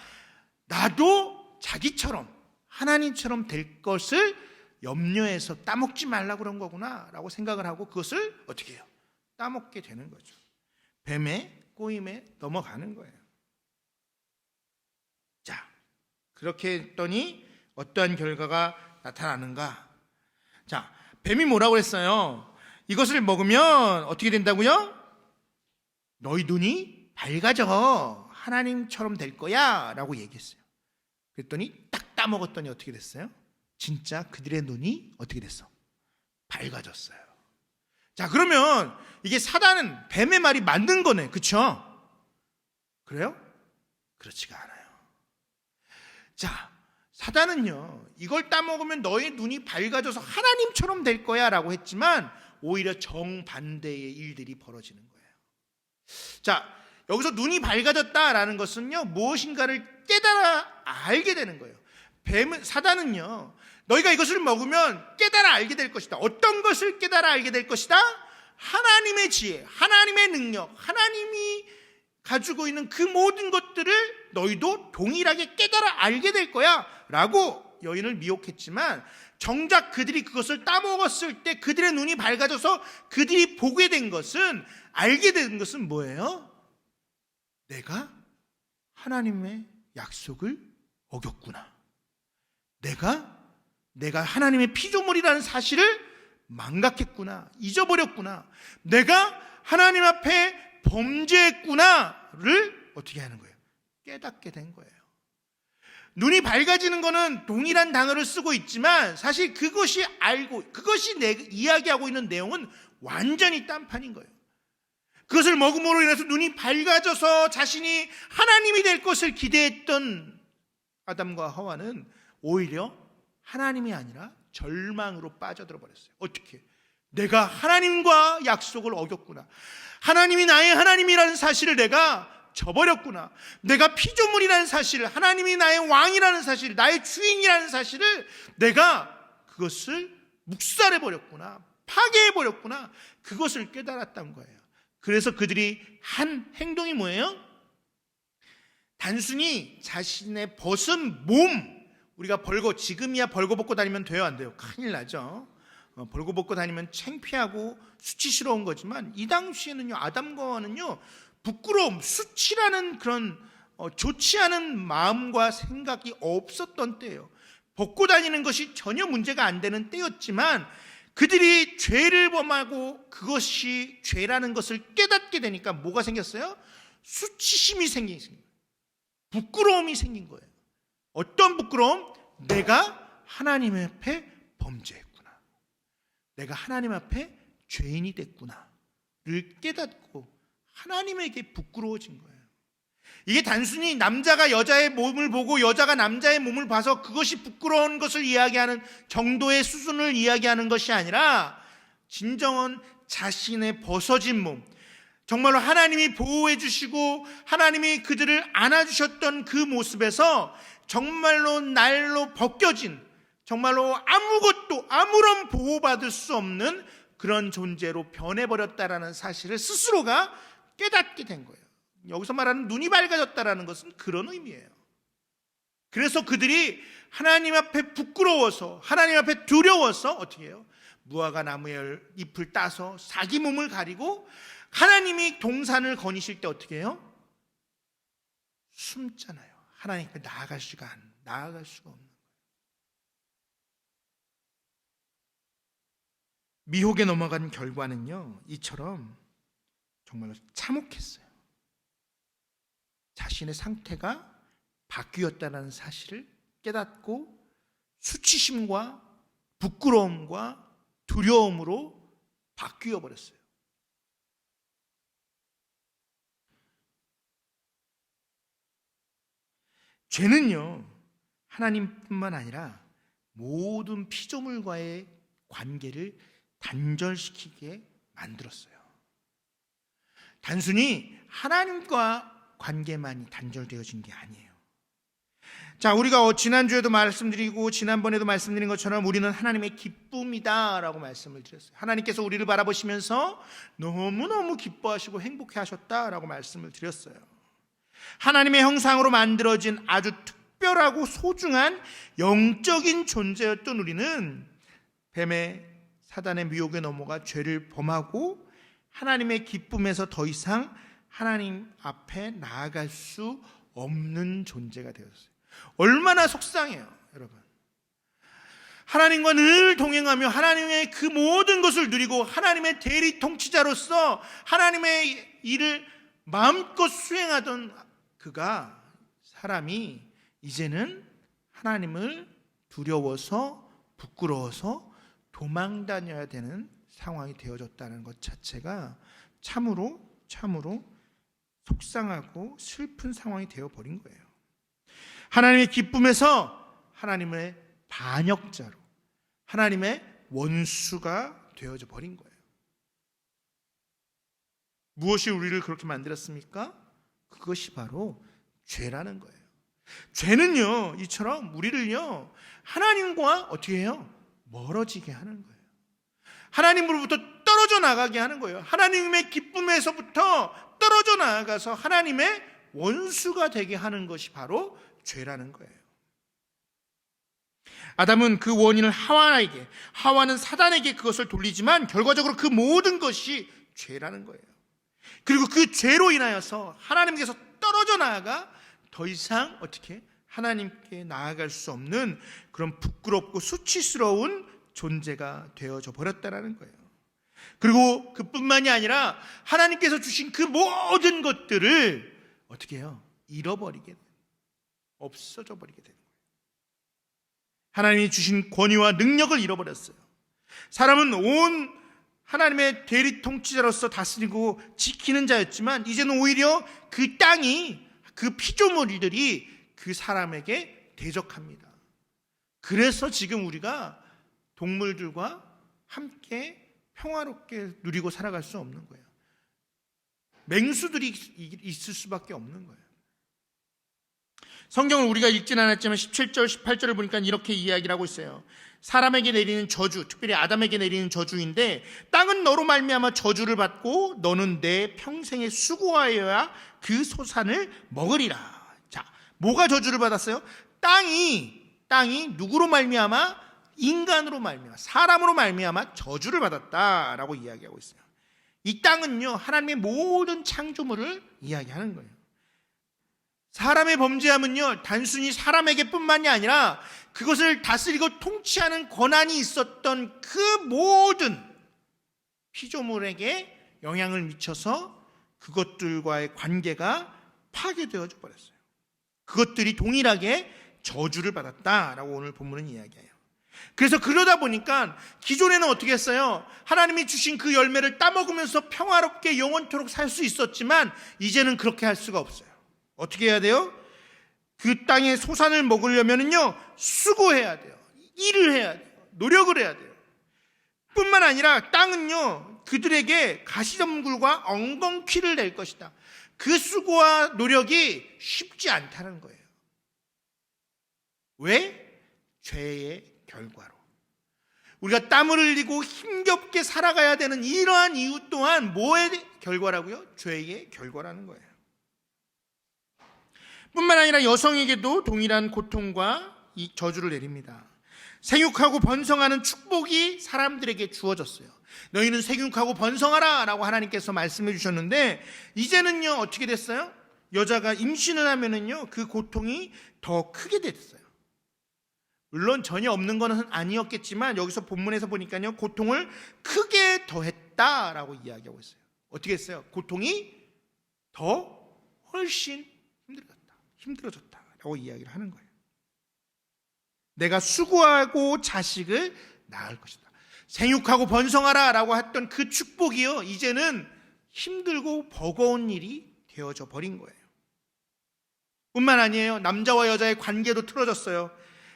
Speaker 1: 나도 자기처럼 하나님처럼 될 것을 염려해서 따먹지 말라고 그런 거구나 라고 생각을 하고 그것을 어떻게 해요? 따먹게 되는 거죠. 뱀의 꼬임에 넘어가는 거예요. 자, 그렇게 했더니 어떠한 결과가 나타나는가? 자, 뱀이 뭐라고 했어요? 이것을 먹으면 어떻게 된다고요? 너희 눈이 밝아져 하나님처럼 될 거야 라고 얘기했어요. 그랬더니 딱 따먹었더니 어떻게 됐어요? 진짜 그들의 눈이 어떻게 됐어? 밝아졌어요. 자, 그러면 이게 사단은 뱀의 말이 맞는 거네, 그렇죠? 그래요? 그렇지가 않아요. 자, 사단은요, 이걸 따먹으면 너의 눈이 밝아져서 하나님처럼 될 거야 라고 했지만 오히려 정반대의 일들이 벌어지는 거예요. 자, 여기서 눈이 밝아졌다라는 것은요, 무엇인가를 깨달아 알게 되는 거예요. 사단은요, 너희가 이것을 먹으면 깨달아 알게 될 것이다. 어떤 것을 깨달아 알게 될 것이다? 하나님의 지혜, 하나님의 능력, 하나님이 가지고 있는 그 모든 것들을 너희도 동일하게 깨달아 알게 될 거야 라고 여인을 미혹했지만 정작 그들이 그것을 따먹었을 때 그들의 눈이 밝아져서 그들이 보게 된 것은, 알게 된 것은 뭐예요? 내가 하나님의 약속을 어겼구나. 내가 하나님의 피조물이라는 사실을 망각했구나. 잊어버렸구나. 내가 하나님 앞에 범죄했구나를 어떻게 하는 거예요? 깨닫게 된 거예요. 눈이 밝아지는 거는 동일한 단어를 쓰고 있지만 사실 그것이 이야기하고 있는 내용은 완전히 딴판인 거예요. 그것을 먹음으로 인해서 눈이 밝아져서 자신이 하나님이 될 것을 기대했던 아담과 하와는 오히려 하나님이 아니라 절망으로 빠져들어 버렸어요. 어떻게? 내가 하나님과 약속을 어겼구나. 하나님이 나의 하나님이라는 사실을 내가 저버렸구나. 내가 피조물이라는 사실을, 하나님이 나의 왕이라는 사실, 나의 주인이라는 사실을 내가 그것을 묵살해버렸구나. 파괴해버렸구나. 그것을 깨달았던 거예요. 그래서 그들이 한 행동이 뭐예요? 단순히 자신의 벗은 몸, 우리가 지금이야 벌거벗고 다니면 돼요, 안 돼요? 큰일 나죠. 벌거벗고 다니면 창피하고 수치스러운 거지만 이 당시에는요, 아담과 하와는요, 부끄러움, 수치라는 그런 좋지 않은 마음과 생각이 없었던 때예요. 벗고 다니는 것이 전혀 문제가 안 되는 때였지만 그들이 죄를 범하고 그것이 죄라는 것을 깨닫게 되니까 뭐가 생겼어요? 수치심이 생긴 거예요. 부끄러움이 생긴 거예요. 어떤 부끄러움? 내가 하나님 앞에 범죄했구나. 내가 하나님 앞에 죄인이 됐구나를 깨닫고 하나님에게 부끄러워진 거예요. 이게 단순히 남자가 여자의 몸을 보고 여자가 남자의 몸을 봐서 그것이 부끄러운 것을 이야기하는 정도의 수준을 이야기하는 것이 아니라 진정한 자신의 벗어진 몸, 정말로 하나님이 보호해 주시고 하나님이 그들을 안아주셨던 그 모습에서 정말로 날로 벗겨진, 정말로 아무것도 아무런 보호받을 수 없는 그런 존재로 변해버렸다라는 사실을 스스로가 깨닫게 된 거예요. 여기서 말하는 눈이 밝아졌다라는 것은 그런 의미예요. 그래서 그들이 하나님 앞에 부끄러워서, 하나님 앞에 두려워서 어떻게 해요? 무화과 나무의 잎을 따서 자기 몸을 가리고 하나님이 동산을 거니실 때 어떻게 해요? 숨잖아요. 하나님 앞에 나아갈 수가 없는 거예요. 미혹에 넘어간 결과는요, 이처럼 정말로 참혹했어요. 자신의 상태가 바뀌었다는 사실을 깨닫고 수치심과 부끄러움과 두려움으로 바뀌어 버렸어요. 죄는요, 하나님뿐만 아니라 모든 피조물과의 관계를 단절시키게 만들었어요. 단순히 하나님과 관계만이 단절되어진 게 아니에요. 자, 우리가 지난주에도 말씀드리고 지난번에도 말씀드린 것처럼 우리는 하나님의 기쁨이다라고 말씀을 드렸어요. 하나님께서 우리를 바라보시면서 너무너무 기뻐하시고 행복해 하셨다라고 말씀을 드렸어요. 하나님의 형상으로 만들어진 아주 특별하고 소중한 영적인 존재였던 우리는 뱀의 사단의 미혹에 넘어가 죄를 범하고 하나님의 기쁨에서 더 이상 하나님 앞에 나아갈 수 없는 존재가 되었어요. 얼마나 속상해요, 여러분. 하나님과 늘 동행하며 하나님의 그 모든 것을 누리고 하나님의 대리 통치자로서 하나님의 일을 마음껏 수행하던 사람이 이제는 하나님을 두려워서 부끄러워서 도망 다녀야 되는 상황이 되어졌다는 것 자체가 참으로 속상하고 슬픈 상황이 되어버린 거예요. 하나님의 기쁨에서 하나님의 반역자로, 하나님의 원수가 되어져 버린 거예요. 무엇이 우리를 그렇게 만들었습니까? 그것이 바로 죄라는 거예요. 죄는요, 이처럼 우리를요, 하나님과 어떻게 해요? 멀어지게 하는 거예요. 하나님으로부터 떨어져 나가게 하는 거예요. 하나님의 기쁨에서부터 떨어져 나가서 하나님의 원수가 되게 하는 것이 바로 죄라는 거예요. 아담은 그 원인을 하와에게, 하와는 사단에게 그것을 돌리지만 결과적으로 그 모든 것이 죄라는 거예요. 그리고 그 죄로 인하여서 하나님께서 떨어져 나아가 더 이상 어떻게 하나님께 나아갈 수 없는 그런 부끄럽고 수치스러운 존재가 되어져 버렸다라는 거예요. 그리고 그뿐만이 아니라 하나님께서 주신 그 모든 것들을 어떻게 해요? 잃어버리게 돼요. 없어져 버리게 되는 거예요. 하나님이 주신 권위와 능력을 잃어버렸어요. 사람은 온 하나님의 대리 통치자로서 다스리고 지키는 자였지만 이제는 오히려 그 땅이, 그 피조물들이 그 사람에게 대적합니다. 그래서 지금 우리가 동물들과 함께 평화롭게 누리고 살아갈 수 없는 거예요. 맹수들이 있을 수밖에 없는 거예요. 성경을 우리가 읽진 않았지만 17절, 18절을 보니까 이렇게 이야기를 하고 있어요. 사람에게 내리는 저주, 특별히 아담에게 내리는 저주인데, 땅은 너로 말미암아 저주를 받고 너는 내 평생에 수고하여야 그 소산을 먹으리라. 자, 뭐가 저주를 받았어요? 땅이 누구로 말미암아? 인간으로 말미암아, 사람으로 말미암아 저주를 받았다라고 이야기하고 있어요. 이 땅은요, 하나님의 모든 창조물을 이야기하는 거예요. 사람의 범죄함은요, 단순히 사람에게뿐만이 아니라 그것을 다스리고 통치하는 권한이 있었던 그 모든 피조물에게 영향을 미쳐서 그것들과의 관계가 파괴되어져 버렸어요. 그것들이 동일하게 저주를 받았다라고 오늘 본문은 이야기해요. 그래서 그러다 보니까 기존에는 어떻게 했어요? 하나님이 주신 그 열매를 따먹으면서 평화롭게 영원토록 살 수 있었지만 이제는 그렇게 할 수가 없어요. 어떻게 해야 돼요? 그 땅의 소산을 먹으려면요 수고해야 돼요. 일을 해야 돼요. 노력을 해야 돼요. 뿐만 아니라 땅은요 그들에게 가시덤굴과 엉겅퀴를 낼 것이다. 그 수고와 노력이 쉽지 않다는 거예요. 왜? 죄의 결과로. 우리가 땀을 흘리고 힘겹게 살아가야 되는 이러한 이유 또한 뭐의 결과라고요? 죄의 결과라는 거예요. 뿐만 아니라 여성에게도 동일한 고통과 이 저주를 내립니다. 생육하고 번성하는 축복이 사람들에게 주어졌어요. 너희는 생육하고 번성하라 라고 하나님께서 말씀해 주셨는데 이제는요 어떻게 됐어요? 여자가 임신을 하면은요 그 고통이 더 크게 됐어요. 물론 전혀 없는 것은 아니었겠지만 여기서 본문에서 보니까요 고통을 크게 더했다라고 이야기하고 있어요. 어떻게 했어요? 고통이 더 훨씬 힘들어졌다라고 이야기를 하는 거예요. 내가 수고하고 자식을 낳을 것이다. 생육하고 번성하라 라고 했던 그 축복이요 이제는 힘들고 버거운 일이 되어져 버린 거예요. 뿐만 아니에요. 남자와 여자의 관계도 틀어졌어요.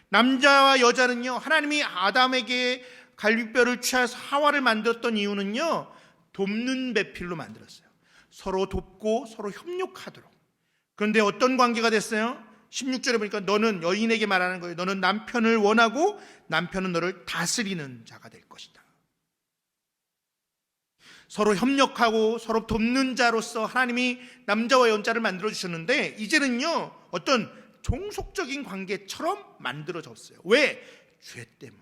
Speaker 1: 남자와 여자는요 하나님이 아담에게 갈비뼈를 취해서 하와를 만들었던 이유는요 돕는 배필로 만들었어요. 서로 돕고 서로 협력하도록. 그런데 어떤 관계가 됐어요? 16절에 보니까 너는, 여인에게 말하는 거예요. 너는 남편을 원하고 남편은 너를 다스리는 자가 될 것이다. 서로 협력하고 서로 돕는 자로서 하나님이 남자와 여자를 만들어 주셨는데 이제는요 어떤 종속적인 관계처럼 만들어졌어요. 왜? 죄 때문에.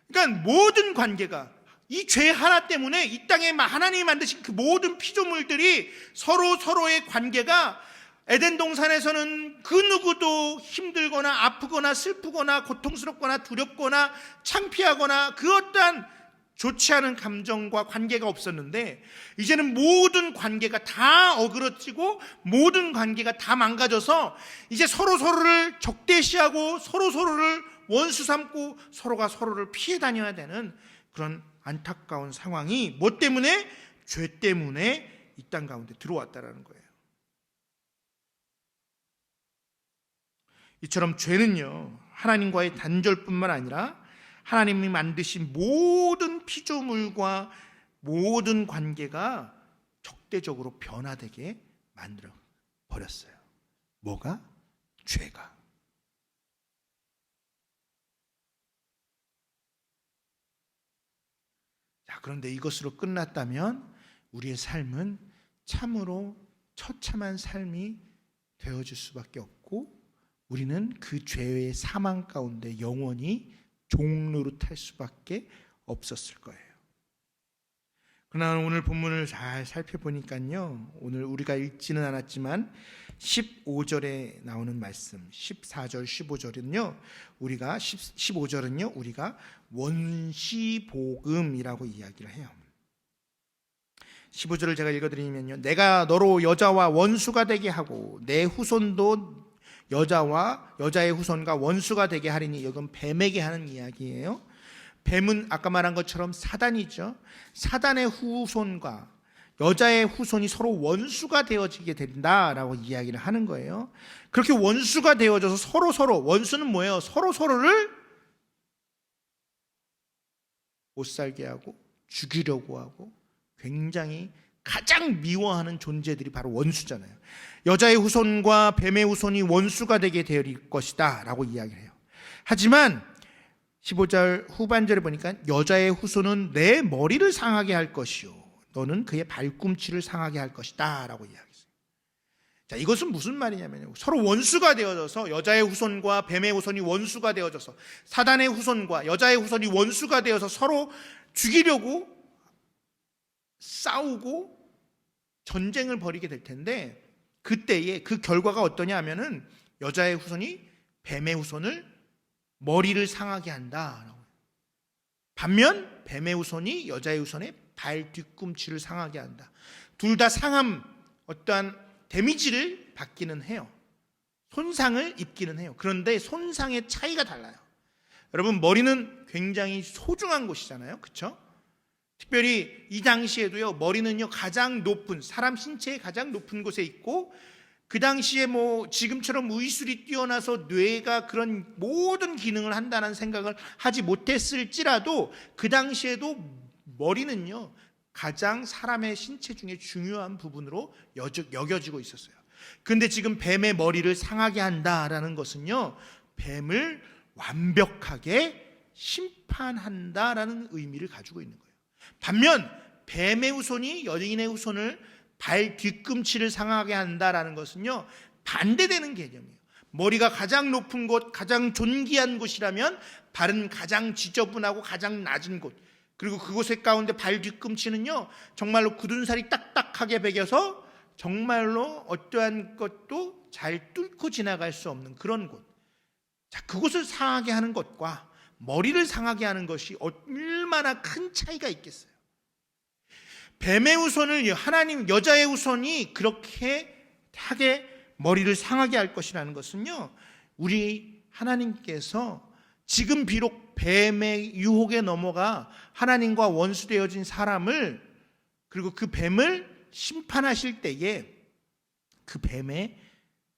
Speaker 1: 그러니까 모든 관계가 이 죄 하나 때문에 이 땅에 하나님이 만드신 그 모든 피조물들이 서로의 관계가 에덴 동산에서는 그 누구도 힘들거나 아프거나 슬프거나 고통스럽거나 두렵거나 창피하거나 그 어떠한 좋지 않은 감정과 관계가 없었는데 이제는 모든 관계가 다 어그러지고 모든 관계가 다 망가져서 이제 서로를 적대시하고 서로를 원수 삼고 서로가 서로를 피해 다녀야 되는 그런 안타까운 상황이 뭐 때문에? 죄 때문에 이 땅 가운데 들어왔다라는 거예요. 이처럼 죄는요 하나님과의 단절뿐만 아니라 하나님이 만드신 모든 피조물과 모든 관계가 적대적으로 변화되게 만들어 버렸어요. 뭐가? 죄가. 자, 그런데 이것으로 끝났다면 우리의 삶은 참으로 처참한 삶이 되어질 수밖에 없고 우리는 그 죄의 사망 가운데 영원히 종노릇할 수밖에 없었을 거예요. 그러나 오늘 본문을 잘 살펴보니까요 오늘 우리가 읽지는 않았지만 15절에 나오는 말씀 14절 15절은요 우리가 15절은요 우리가 원시복음이라고 이야기를 해요. 15절을 제가 읽어드리면요 내가 너로 여자와 원수가 되게 하고 내 후손도 여자와 여자의 후손과 원수가 되게 하리니. 이건 뱀에게 하는 이야기예요. 뱀은 아까 말한 것처럼 사단이죠. 사단의 후손과 여자의 후손이 서로 원수가 되어지게 된다라고 이야기를 하는 거예요. 그렇게 원수가 되어져서 서로 원수는 뭐예요? 서로를 못 살게 하고 죽이려고 하고 굉장히 가장 미워하는 존재들이 바로 원수잖아요. 여자의 후손과 뱀의 후손이 원수가 되게 될 것이다 라고 이야기를 해요. 하지만 15절 후반절에 보니까 여자의 후손은 내 머리를 상하게 할 것이요 너는 그의 발꿈치를 상하게 할 것이다 라고 이야기했어요. 자, 이것은 무슨 말이냐면요 서로 원수가 되어져서 여자의 후손과 뱀의 후손이 원수가 되어져서 사단의 후손과 여자의 후손이 원수가 되어서 서로 죽이려고 싸우고 전쟁을 벌이게 될 텐데 그때에 그 결과가 어떠냐 하면은 여자의 후손이 뱀의 후손을 머리를 상하게 한다. 반면 뱀의 후손이 여자의 후손의 발 뒤꿈치를 상하게 한다. 둘 다 상함, 어떠한 데미지를 받기는 해요. 손상을 입기는 해요. 그런데 손상의 차이가 달라요. 여러분, 머리는 굉장히 소중한 곳이잖아요. 그렇죠? 특별히 이 당시에도요, 머리는요 가장 높은, 사람 신체의 가장 높은 곳에 있고, 그 당시에 지금처럼 의술이 뛰어나서 뇌가 그런 모든 기능을 한다는 생각을 하지 못했을지라도 그 당시에도 머리는요 가장 사람의 신체 중에 중요한 부분으로 여겨지고 있었어요. 그런데 지금 뱀의 머리를 상하게 한다라는 것은요, 뱀을 완벽하게 심판한다라는 의미를 가지고 있는 거예요. 반면 뱀의 후손이 여인의 후손을 발 뒤꿈치를 상하게 한다라는 것은요, 반대되는 개념이에요. 머리가 가장 높은 곳, 가장 존귀한 곳이라면 발은 가장 지저분하고 가장 낮은 곳, 그리고 그곳의 가운데 발 뒤꿈치는요 정말로 굳은 살이 딱딱하게 베겨서 정말로 어떠한 것도 잘 뚫고 지나갈 수 없는 그런 곳. 자, 그곳을 상하게 하는 것과 머리를 상하게 하는 것이 얼마나 큰 차이가 있겠어요. 뱀의 후손을 하나님, 여자의 후손이 그렇게 하게 머리를 상하게 할 것이라는 것은요, 우리 하나님께서 지금 비록 뱀의 유혹에 넘어가 하나님과 원수되어진 사람을, 그리고 그 뱀을 심판하실 때에 그 뱀의,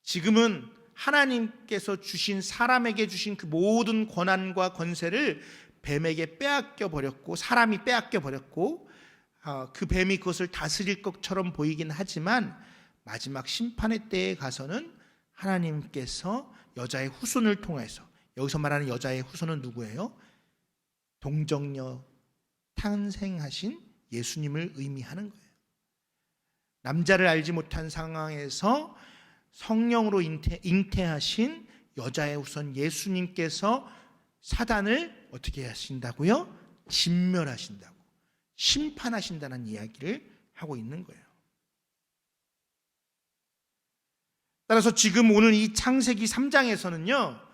Speaker 1: 지금은 하나님께서 주신, 사람에게 주신 그 모든 권한과 권세를 뱀에게 빼앗겨 버렸고, 사람이 빼앗겨 버렸고, 그 뱀이 그것을 다스릴 것처럼 보이긴 하지만 마지막 심판의 때에 가서는 하나님께서 여자의 후손을 통해서, 여기서 말하는 여자의 후손은 누구예요? 동정녀 탄생하신 예수님을 의미하는 거예요. 남자를 알지 못한 상황에서 성령으로 잉태하신 여자의 후손 예수님께서 사단을 어떻게 하신다고요? 진멸하신다고, 심판하신다는 이야기를 하고 있는 거예요. 따라서 지금 오늘 이 창세기 3장에서는요,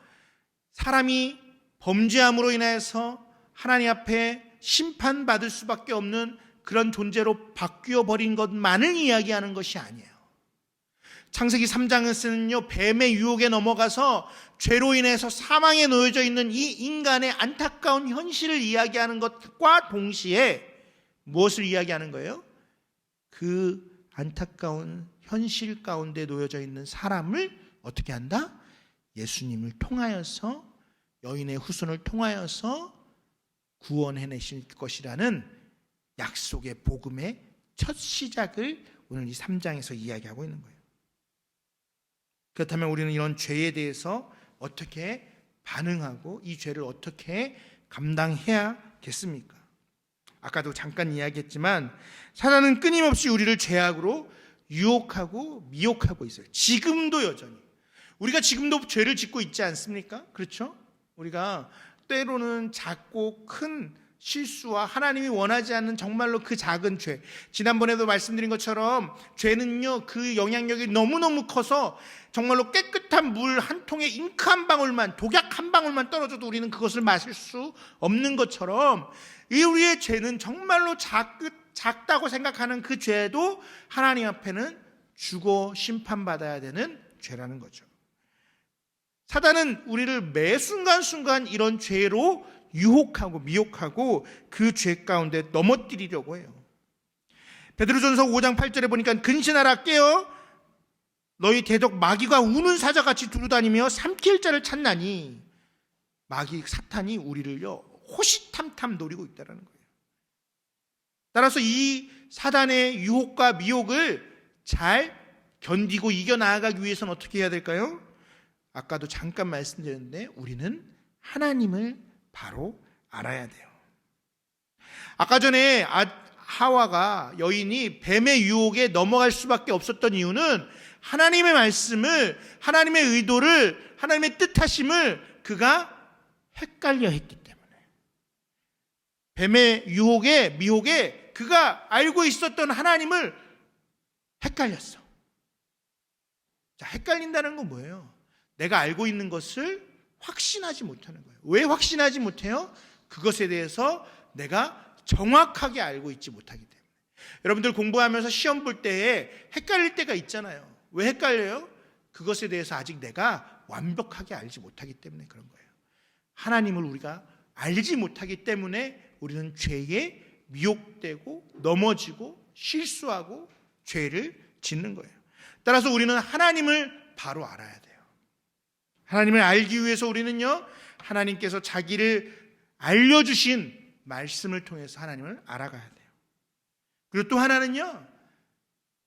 Speaker 1: 사람이 범죄함으로 인해서 하나님 앞에 심판받을 수밖에 없는 그런 존재로 바뀌어 버린 것만을 이야기하는 것이 아니에요. 창세기 3장에서는요, 뱀의 유혹에 넘어가서 죄로 인해서 사망에 놓여져 있는 이 인간의 안타까운 현실을 이야기하는 것과 동시에 무엇을 이야기하는 거예요? 그 안타까운 현실 가운데 놓여져 있는 사람을 어떻게 한다? 예수님을 통하여서, 여인의 후손을 통하여서 구원해내실 것이라는 약속의 복음의 첫 시작을 오늘 이 3장에서 이야기하고 있는 거예요. 그렇다면 우리는 이런 죄에 대해서 어떻게 반응하고 이 죄를 어떻게 감당해야겠습니까? 아까도 잠깐 이야기했지만 사단은 끊임없이 우리를 죄악으로 유혹하고 미혹하고 있어요. 지금도 여전히. 우리가 지금도 죄를 짓고 있지 않습니까? 그렇죠? 우리가 때로는 작고 큰 실수와 하나님이 원하지 않는 정말로 그 작은 죄, 지난번에도 말씀드린 것처럼 죄는요, 그 영향력이 너무너무 커서 정말로 깨끗한 물 한 통에 잉크 한 방울만, 독약 한 방울만 떨어져도 우리는 그것을 마실 수 없는 것처럼, 이 우리의 죄는 정말로 작다고 생각하는 그 죄도 하나님 앞에는 죽어 심판받아야 되는 죄라는 거죠. 사단은 우리를 매 순간순간 이런 죄로 유혹하고 미혹하고 그 죄 가운데 넘어뜨리려고 해요. 베드로전서 5장 8절에 보니까 근신하라, 깨어 너희 대적 마귀가 우는 사자같이 두루다니며 삼킬 자를 찾나니, 마귀 사탄이 우리를요 호시탐탐 노리고 있다는 거예요. 따라서 이 사단의 유혹과 미혹을 잘 견디고 이겨나가기 위해서는 어떻게 해야 될까요? 아까도 잠깐 말씀드렸는데 우리는 하나님을 바로 알아야 돼요. 아까 전에 하와가, 여인이 뱀의 유혹에 넘어갈 수밖에 없었던 이유는 하나님의 말씀을, 하나님의 의도를, 하나님의 뜻하심을 그가 헷갈려 했기 때문에, 뱀의 유혹에, 미혹에 그가 알고 있었던 하나님을 헷갈렸어. 자, 헷갈린다는 건 뭐예요? 내가 알고 있는 것을 확신하지 못하는 거예요. 왜 확신하지 못해요? 그것에 대해서 내가 정확하게 알고 있지 못하기 때문에. 여러분들 공부하면서 시험 볼 때에 헷갈릴 때가 있잖아요. 왜 헷갈려요? 그것에 대해서 아직 내가 완벽하게 알지 못하기 때문에 그런 거예요. 하나님을 우리가 알지 못하기 때문에 우리는 죄에 미혹되고 넘어지고 실수하고 죄를 짓는 거예요. 따라서 우리는 하나님을 바로 알아야 돼요. 하나님을 알기 위해서 우리는요, 하나님께서 자기를 알려주신 말씀을 통해서 하나님을 알아가야 돼요. 그리고 또 하나는요,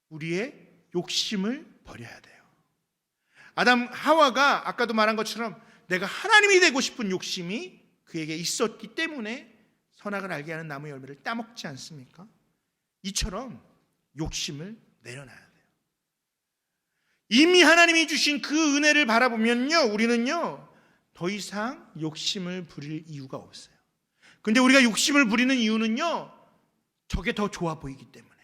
Speaker 1: 우리의 욕심을 버려야 돼요. 아담 하와가 아까도 말한 것처럼 내가 하나님이 되고 싶은 욕심이 그에게 있었기 때문에 선악을 알게 하는 나무 열매를 따먹지 않습니까? 이처럼 욕심을 내려놔야 돼요. 이미 하나님이 주신 그 은혜를 바라보면요, 우리는요 더 이상 욕심을 부릴 이유가 없어요. 근데 우리가 욕심을 부리는 이유는요, 저게 더 좋아 보이기 때문에,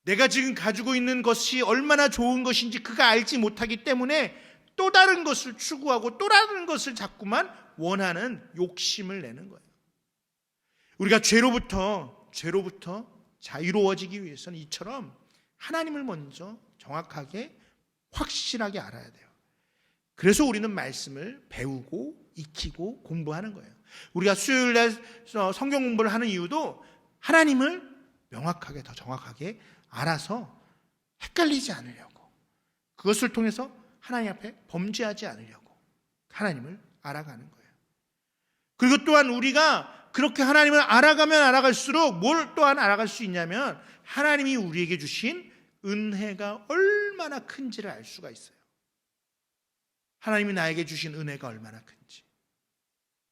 Speaker 1: 내가 지금 가지고 있는 것이 얼마나 좋은 것인지 그가 알지 못하기 때문에 또 다른 것을 추구하고 또 다른 것을 자꾸만 원하는 욕심을 내는 거예요. 우리가 죄로부터 자유로워지기 위해서는 이처럼 하나님을 먼저 정확하게 확실하게 알아야 돼요. 그래서 우리는 말씀을 배우고 익히고 공부하는 거예요. 우리가 수요일날 성경 공부를 하는 이유도 하나님을 명확하게 더 정확하게 알아서 헷갈리지 않으려고, 그것을 통해서 하나님 앞에 범죄하지 않으려고 하나님을 알아가는 거예요. 그리고 또한 우리가 그렇게 하나님을 알아가면 알아갈수록 뭘 또한 알아갈 수 있냐면, 하나님이 우리에게 주신 은혜가 얼마나 큰지를 알 수가 있어요. 하나님이 나에게 주신 은혜가 얼마나 큰지,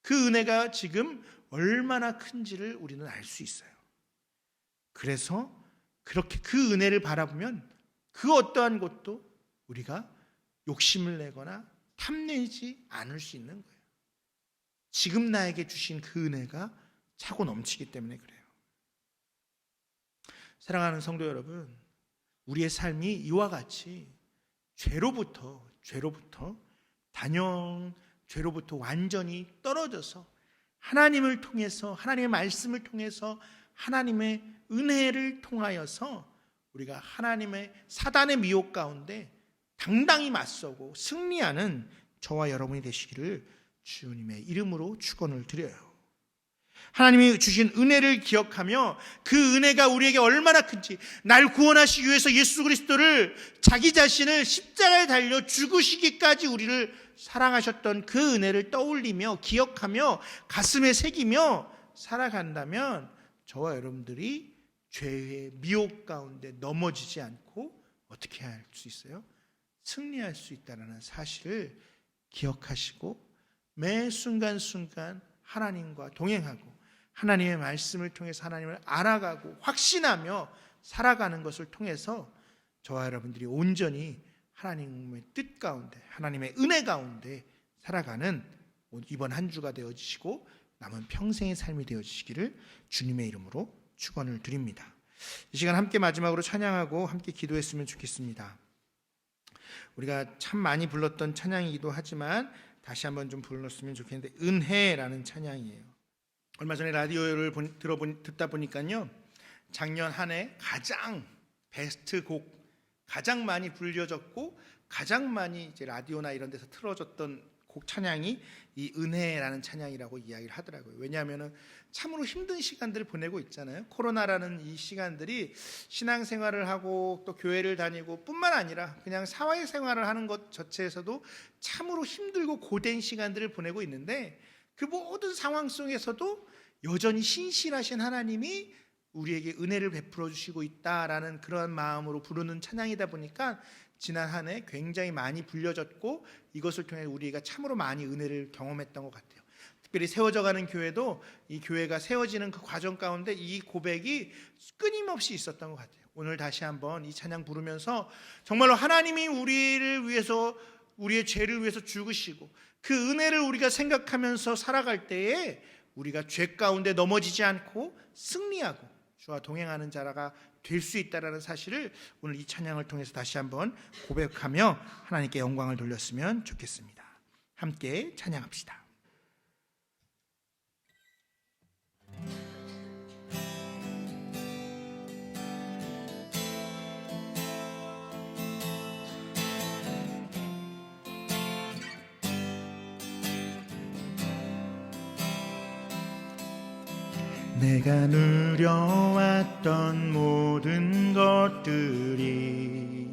Speaker 1: 그 은혜가 지금 얼마나 큰지를 우리는 알 수 있어요. 그래서 그렇게 그 은혜를 바라보면 그 어떠한 것도 우리가 욕심을 내거나 탐내지 않을 수 있는 거예요. 지금 나에게 주신 그 은혜가 차고 넘치기 때문에 그래요. 사랑하는 성도 여러분, 우리의 삶이 이와 같이 죄로부터 죄로부터 완전히 떨어져서 하나님을 통해서, 하나님의 말씀을 통해서, 하나님의 은혜를 통하여서 우리가 하나님의 사단의 미혹 가운데 당당히 맞서고 승리하는 저와 여러분이 되시기를 주님의 이름으로 축원을 드려요. 하나님이 주신 은혜를 기억하며 그 은혜가 우리에게 얼마나 큰지, 날 구원하시기 위해서 예수 그리스도를, 자기 자신을 십자가에 달려 죽으시기까지 우리를 사랑하셨던 그 은혜를 떠올리며 기억하며 가슴에 새기며 살아간다면 저와 여러분들이 죄의 미혹 가운데 넘어지지 않고 어떻게 할 수 있어요? 승리할 수 있다는 사실을 기억하시고 매 순간순간 하나님과 동행하고 하나님의 말씀을 통해서 하나님을 알아가고 확신하며 살아가는 것을 통해서 저와 여러분들이 온전히 하나님의 뜻 가운데, 하나님의 은혜 가운데 살아가는 이번 한 주가 되어지시고 남은 평생의 삶이 되어지시기를 주님의 이름으로 축원을 드립니다. 이 시간 함께 마지막으로 찬양하고 함께 기도했으면 좋겠습니다. 우리가 참 많이 불렀던 찬양이기도 하지만 다시 한번 좀 불렀으면 좋겠는데, 은혜라는 찬양이에요. 얼마 전에 라디오를 듣다 보니까요, 작년 한 해 가장 베스트 곡, 가장 많이 불려졌고 가장 많이 이제 라디오나 이런 데서 틀어졌던 곡 찬양이 이 은혜라는 찬양이라고 이야기를 하더라고요. 왜냐하면 참으로 힘든 시간들을 보내고 있잖아요. 코로나라는 이 시간들이 신앙생활을 하고 또 교회를 다니고 뿐만 아니라 그냥 사회생활을 하는 것 자체에서도 참으로 힘들고 고된 시간들을 보내고 있는데, 그 모든 상황 속에서도 여전히 신실하신 하나님이 우리에게 은혜를 베풀어 주시고 있다라는 그런 마음으로 부르는 찬양이다 보니까 지난 한 해 굉장히 많이 불려졌고 이것을 통해 우리가 참으로 많이 은혜를 경험했던 것 같아요. 특별히 세워져가는 교회도 이 교회가 세워지는 그 과정 가운데 이 고백이 끊임없이 있었던 것 같아요. 오늘 다시 한번 이 찬양 부르면서 정말로 하나님이 우리를 위해서, 우리의 죄를 위해서 죽으시고 그 은혜를 우리가 생각하면서 살아갈 때에 우리가 죄 가운데 넘어지지 않고 승리하고 주와 동행하는 자라가 될 수 있다라는 사실을 오늘 이 찬양을 통해서 다시 한번 고백하며 하나님께 영광을 돌렸으면 좋겠습니다. 함께 찬양합시다. 내가 누려왔던 모든 것들이,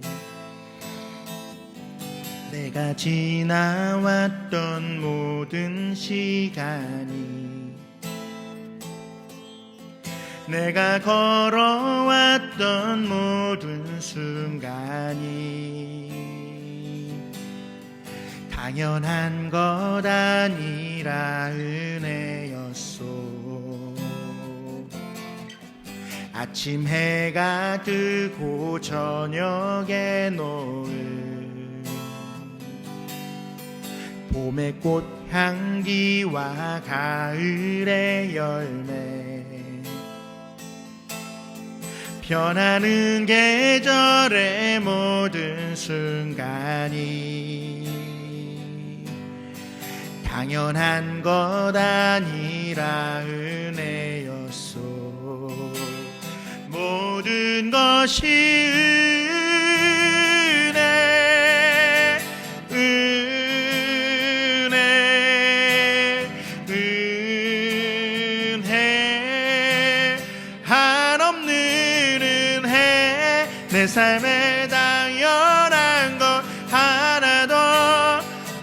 Speaker 1: 내가 지나왔던 모든 시간이, 내가 걸어왔던 모든 순간이 당연한 것 아니라 은혜였소. 아침 해가 뜨고 저녁에 노을, 봄의 꽃향기와 가을의 열매, 변하는 계절의 모든 순간이 당연한 것 아니라 은혜였소. 모든 것이 은혜, 은혜, 은혜, 한없는 은혜. 내 삶에 당연한 것 하나도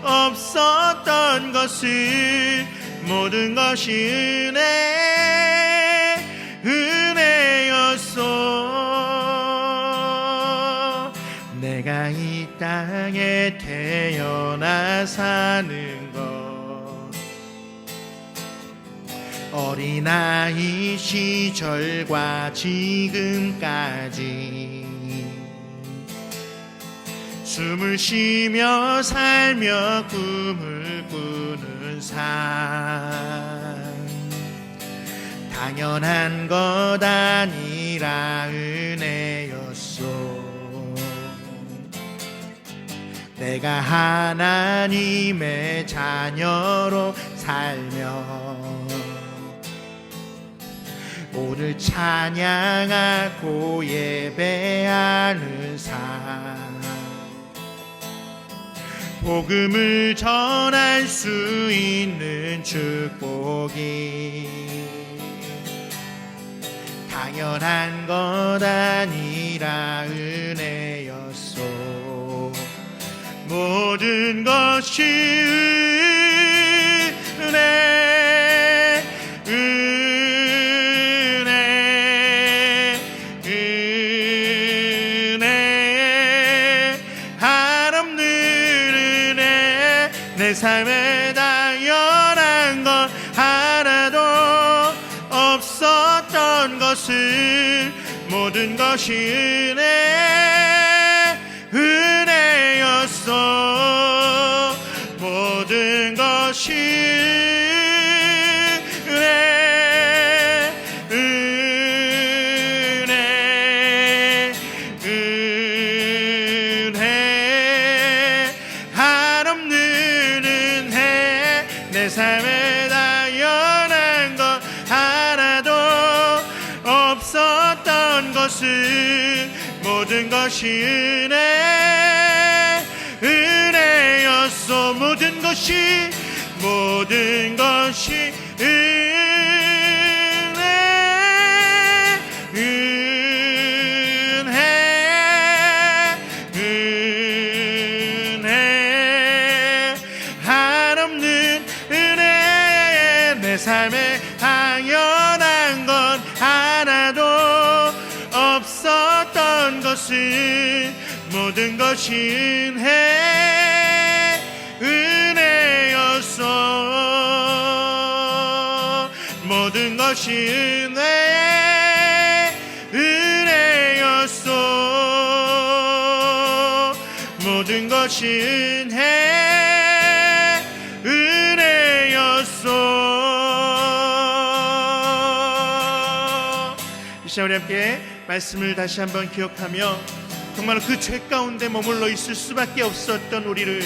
Speaker 1: 없었던 것을 모든 것이 은혜, 내가 이 땅에 태어나 사는 것, 어린아이 시절과 지금까지 숨을 쉬며 살며 꿈을 꾸는 삶, 당연한 것 아니라 은혜였소. 내가 하나님의 자녀로 살며 오늘 찬양하고 예배하는 삶, 복음을 전할 수 있는 축복이 당연한 것 아니라 은혜였소. 모든 것이 은혜, 은혜, 은혜, 한없는 은혜. 내 삶에 당연한 것 하나도 없었던 것을 모든 것이 은혜, 은혜였어. 모든 것이 은혜, 은혜, 은혜, 한없는 은혜. 내 삶에 당연한 것 하나도 없었던 것을 모든 것이 은혜, 은혜였소. 모든 것이 은혜, 은혜, 은혜, 한없는 은혜. 내 삶에 당연한 것 하나도 없었던 것을 모든 것이 은혜, 은혜였어. 모든 것이 은혜, 은혜였어. 모든 것이 은혜, 은혜였어. 이 시간 우리 함께 말씀을 다시 한번 기억하며 정말 그 죄 가운데 머물러 있을 수밖에 없었던 우리를,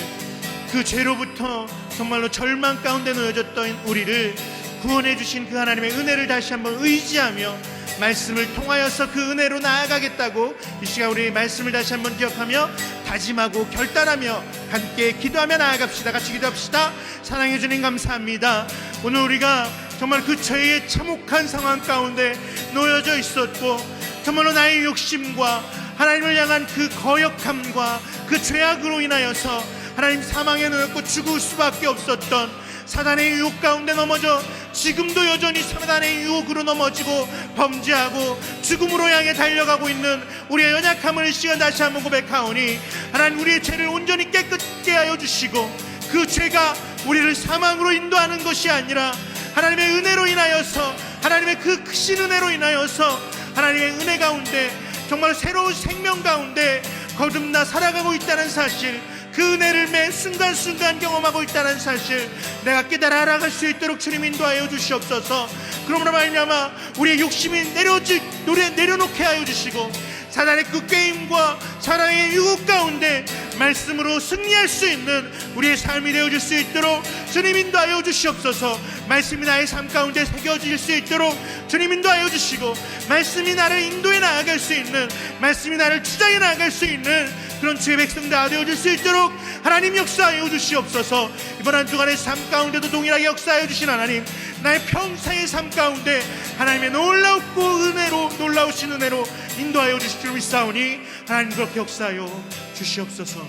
Speaker 1: 그 죄로부터 정말로 절망 가운데 놓여졌던 우리를 구원해 주신 그 하나님의 은혜를 다시 한번 의지하며 말씀을 통하여서 그 은혜로 나아가겠다고 이 시간 우리 말씀을 다시 한번 기억하며 다짐하고 결단하며 함께 기도하며 나아갑시다. 같이 기도합시다. 사랑해 주님 감사합니다. 오늘 우리가 정말 그 죄의 참혹한 상황 가운데 놓여져 있었고, 정말로 나의 욕심과 하나님을 향한 그 거역함과 그 죄악으로 인하여서 하나님 사망에 놓였고 죽을 수밖에 없었던 사단의 유혹 가운데 넘어져 지금도 여전히 사단의 유혹으로 넘어지고 범죄하고 죽음으로 향해 달려가고 있는 우리의 연약함을 이 시간 다시 한번 고백하오니, 하나님 우리의 죄를 온전히 깨끗게 하여 주시고 그 죄가 우리를 사망으로 인도하는 것이 아니라 하나님의 은혜로 인하여서, 하나님의 그 크신 은혜로 인하여서 하나님의 은혜 가운데 정말 새로운 생명 가운데 거듭나 살아가고 있다는 사실, 그 은혜를 매 순간순간 경험하고 있다는 사실 내가 깨달아 알아갈 수 있도록 주님 인도하여 주시옵소서. 그러므로 말미암아 우리의 욕심이 내려놓게 하여 주시고, 사단의 그 게임과 사랑의 유혹 가운데 말씀으로 승리할 수 있는 우리의 삶이 되어줄 수 있도록 주님 인도하여 주시옵소서. 말씀이 나의 삶 가운데 새겨질 수 있도록 주님 인도하여 주시고, 말씀이 나를 인도해 나아갈 수 있는, 말씀이 나를 주장해 나아갈 수 있는 그런 주의 백성 다 되어줄 수 있도록 하나님 역사하여 주시옵소서. 이번 한 주간의 삶 가운데도 동일하게 역사하여 주신 하나님, 나의 평생의 삶 가운데 하나님의 놀라웠고 은혜로, 놀라우신 은혜로 인도하여 주실 줄 믿사오니 하나님 그렇게 역사하여 주시옵소서.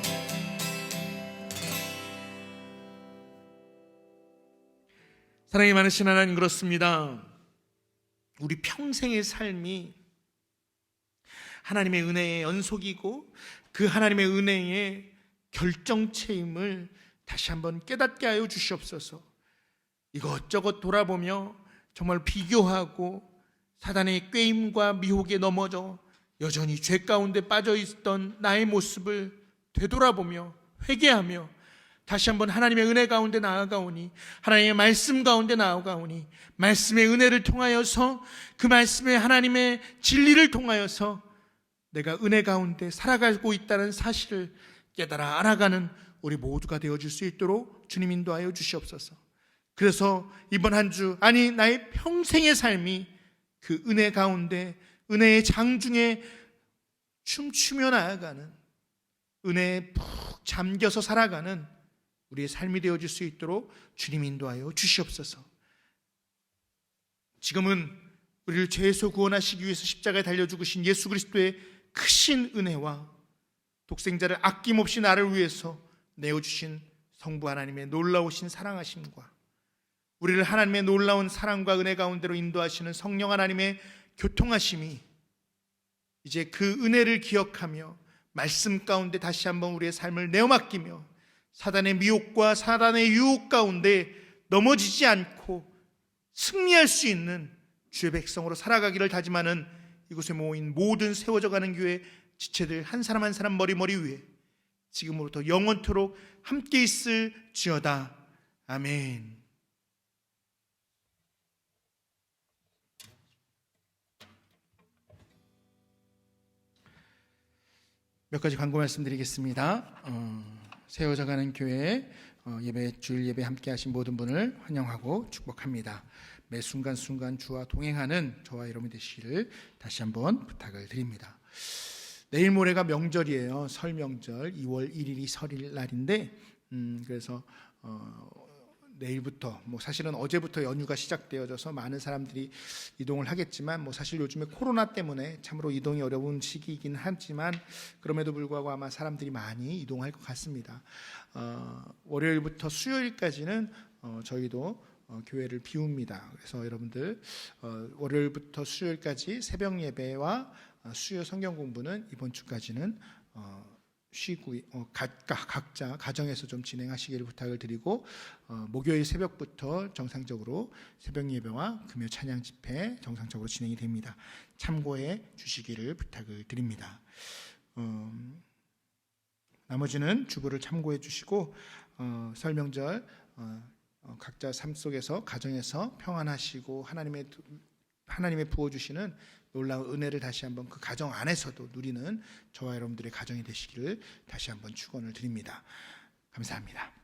Speaker 1: 사랑이 많으신 하나님, 그렇습니다. 우리 평생의 삶이 하나님의 은혜의 연속이고 그 하나님의 은혜의 결정체임을 다시 한번 깨닫게 하여 주시옵소서. 이것저것 돌아보며 정말 비교하고 사단의 꾀임과 미혹에 넘어져 여전히 죄 가운데 빠져 있던 나의 모습을 되돌아보며 회개하며 다시 한번 하나님의 은혜 가운데 나아가오니, 하나님의 말씀 가운데 나아가오니, 말씀의 은혜를 통하여서 그 말씀의 하나님의 진리를 통하여서 내가 은혜 가운데 살아가고 있다는 사실을 깨달아 알아가는 우리 모두가 되어줄 수 있도록 주님 인도하여 주시옵소서. 그래서 이번 한 주, 아니 나의 평생의 삶이 그 은혜 가운데 은혜의 장중에 춤추며 나아가는, 은혜에 푹 잠겨서 살아가는 우리의 삶이 되어질 수 있도록 주님 인도하여 주시옵소서. 지금은 우리를 죄에서 구원하시기 위해서 십자가에 달려 죽으신 예수 그리스도의 크신 은혜와 독생자를 아낌없이 나를 위해서 내어주신 성부 하나님의 놀라우신 사랑하심과 우리를 하나님의 놀라운 사랑과 은혜 가운데로 인도하시는 성령 하나님의 교통하심이 이제 그 은혜를 기억하며 말씀 가운데 다시 한번 우리의 삶을 내어맡기며 사단의 미혹과 사단의 유혹 가운데 넘어지지 않고 승리할 수 있는 주의 백성으로 살아가기를 다짐하는 이곳에 모인 모든 세워져가는 교회 지체들 한 사람 한 사람 머리 위에 지금으로부터 영원토록 함께 있을지어다. 아멘. 몇 가지 광고 말씀드리겠습니다. 세워져가는 교회 주일 예배 함께 하신 모든 분을 환영하고 축복합니다. 매 순간순간 주와 동행하는 저와 여러분이 되시기를 다시 한번 부탁을 드립니다. 내일 모레가 명절이에요. 설 명절 2월 1일이 설날인데 그래서 내일부터 사실은 어제부터 연휴가 시작되어져서 많은 사람들이 이동을 하겠지만 사실 요즘에 코로나 때문에 참으로 이동이 어려운 시기이긴 하지만 그럼에도 불구하고 아마 사람들이 많이 이동할 것 같습니다. 월요일부터 수요일까지는 저희도 교회를 비웁니다. 그래서 여러분들 월요일부터 수요일까지 새벽 예배와 수요 성경 공부는 이번 주까지는 쉬고 각자 가정에서 좀 진행하시기를 부탁을 드리고 목요일 새벽부터 정상적으로 새벽 예배와 금요 찬양 집회 정상적으로 진행이 됩니다. 참고해 주시기를 부탁을 드립니다. 나머지는 주보를 참고해 주시고 설 명절 각자 삶 속에서 가정에서 평안하시고 하나님의 하나님의 부어주시는 놀라운 은혜를 다시 한번 그 가정 안에서도 누리는 저와 여러분들의 가정이 되시기를 다시 한번 축원을 드립니다. 감사합니다.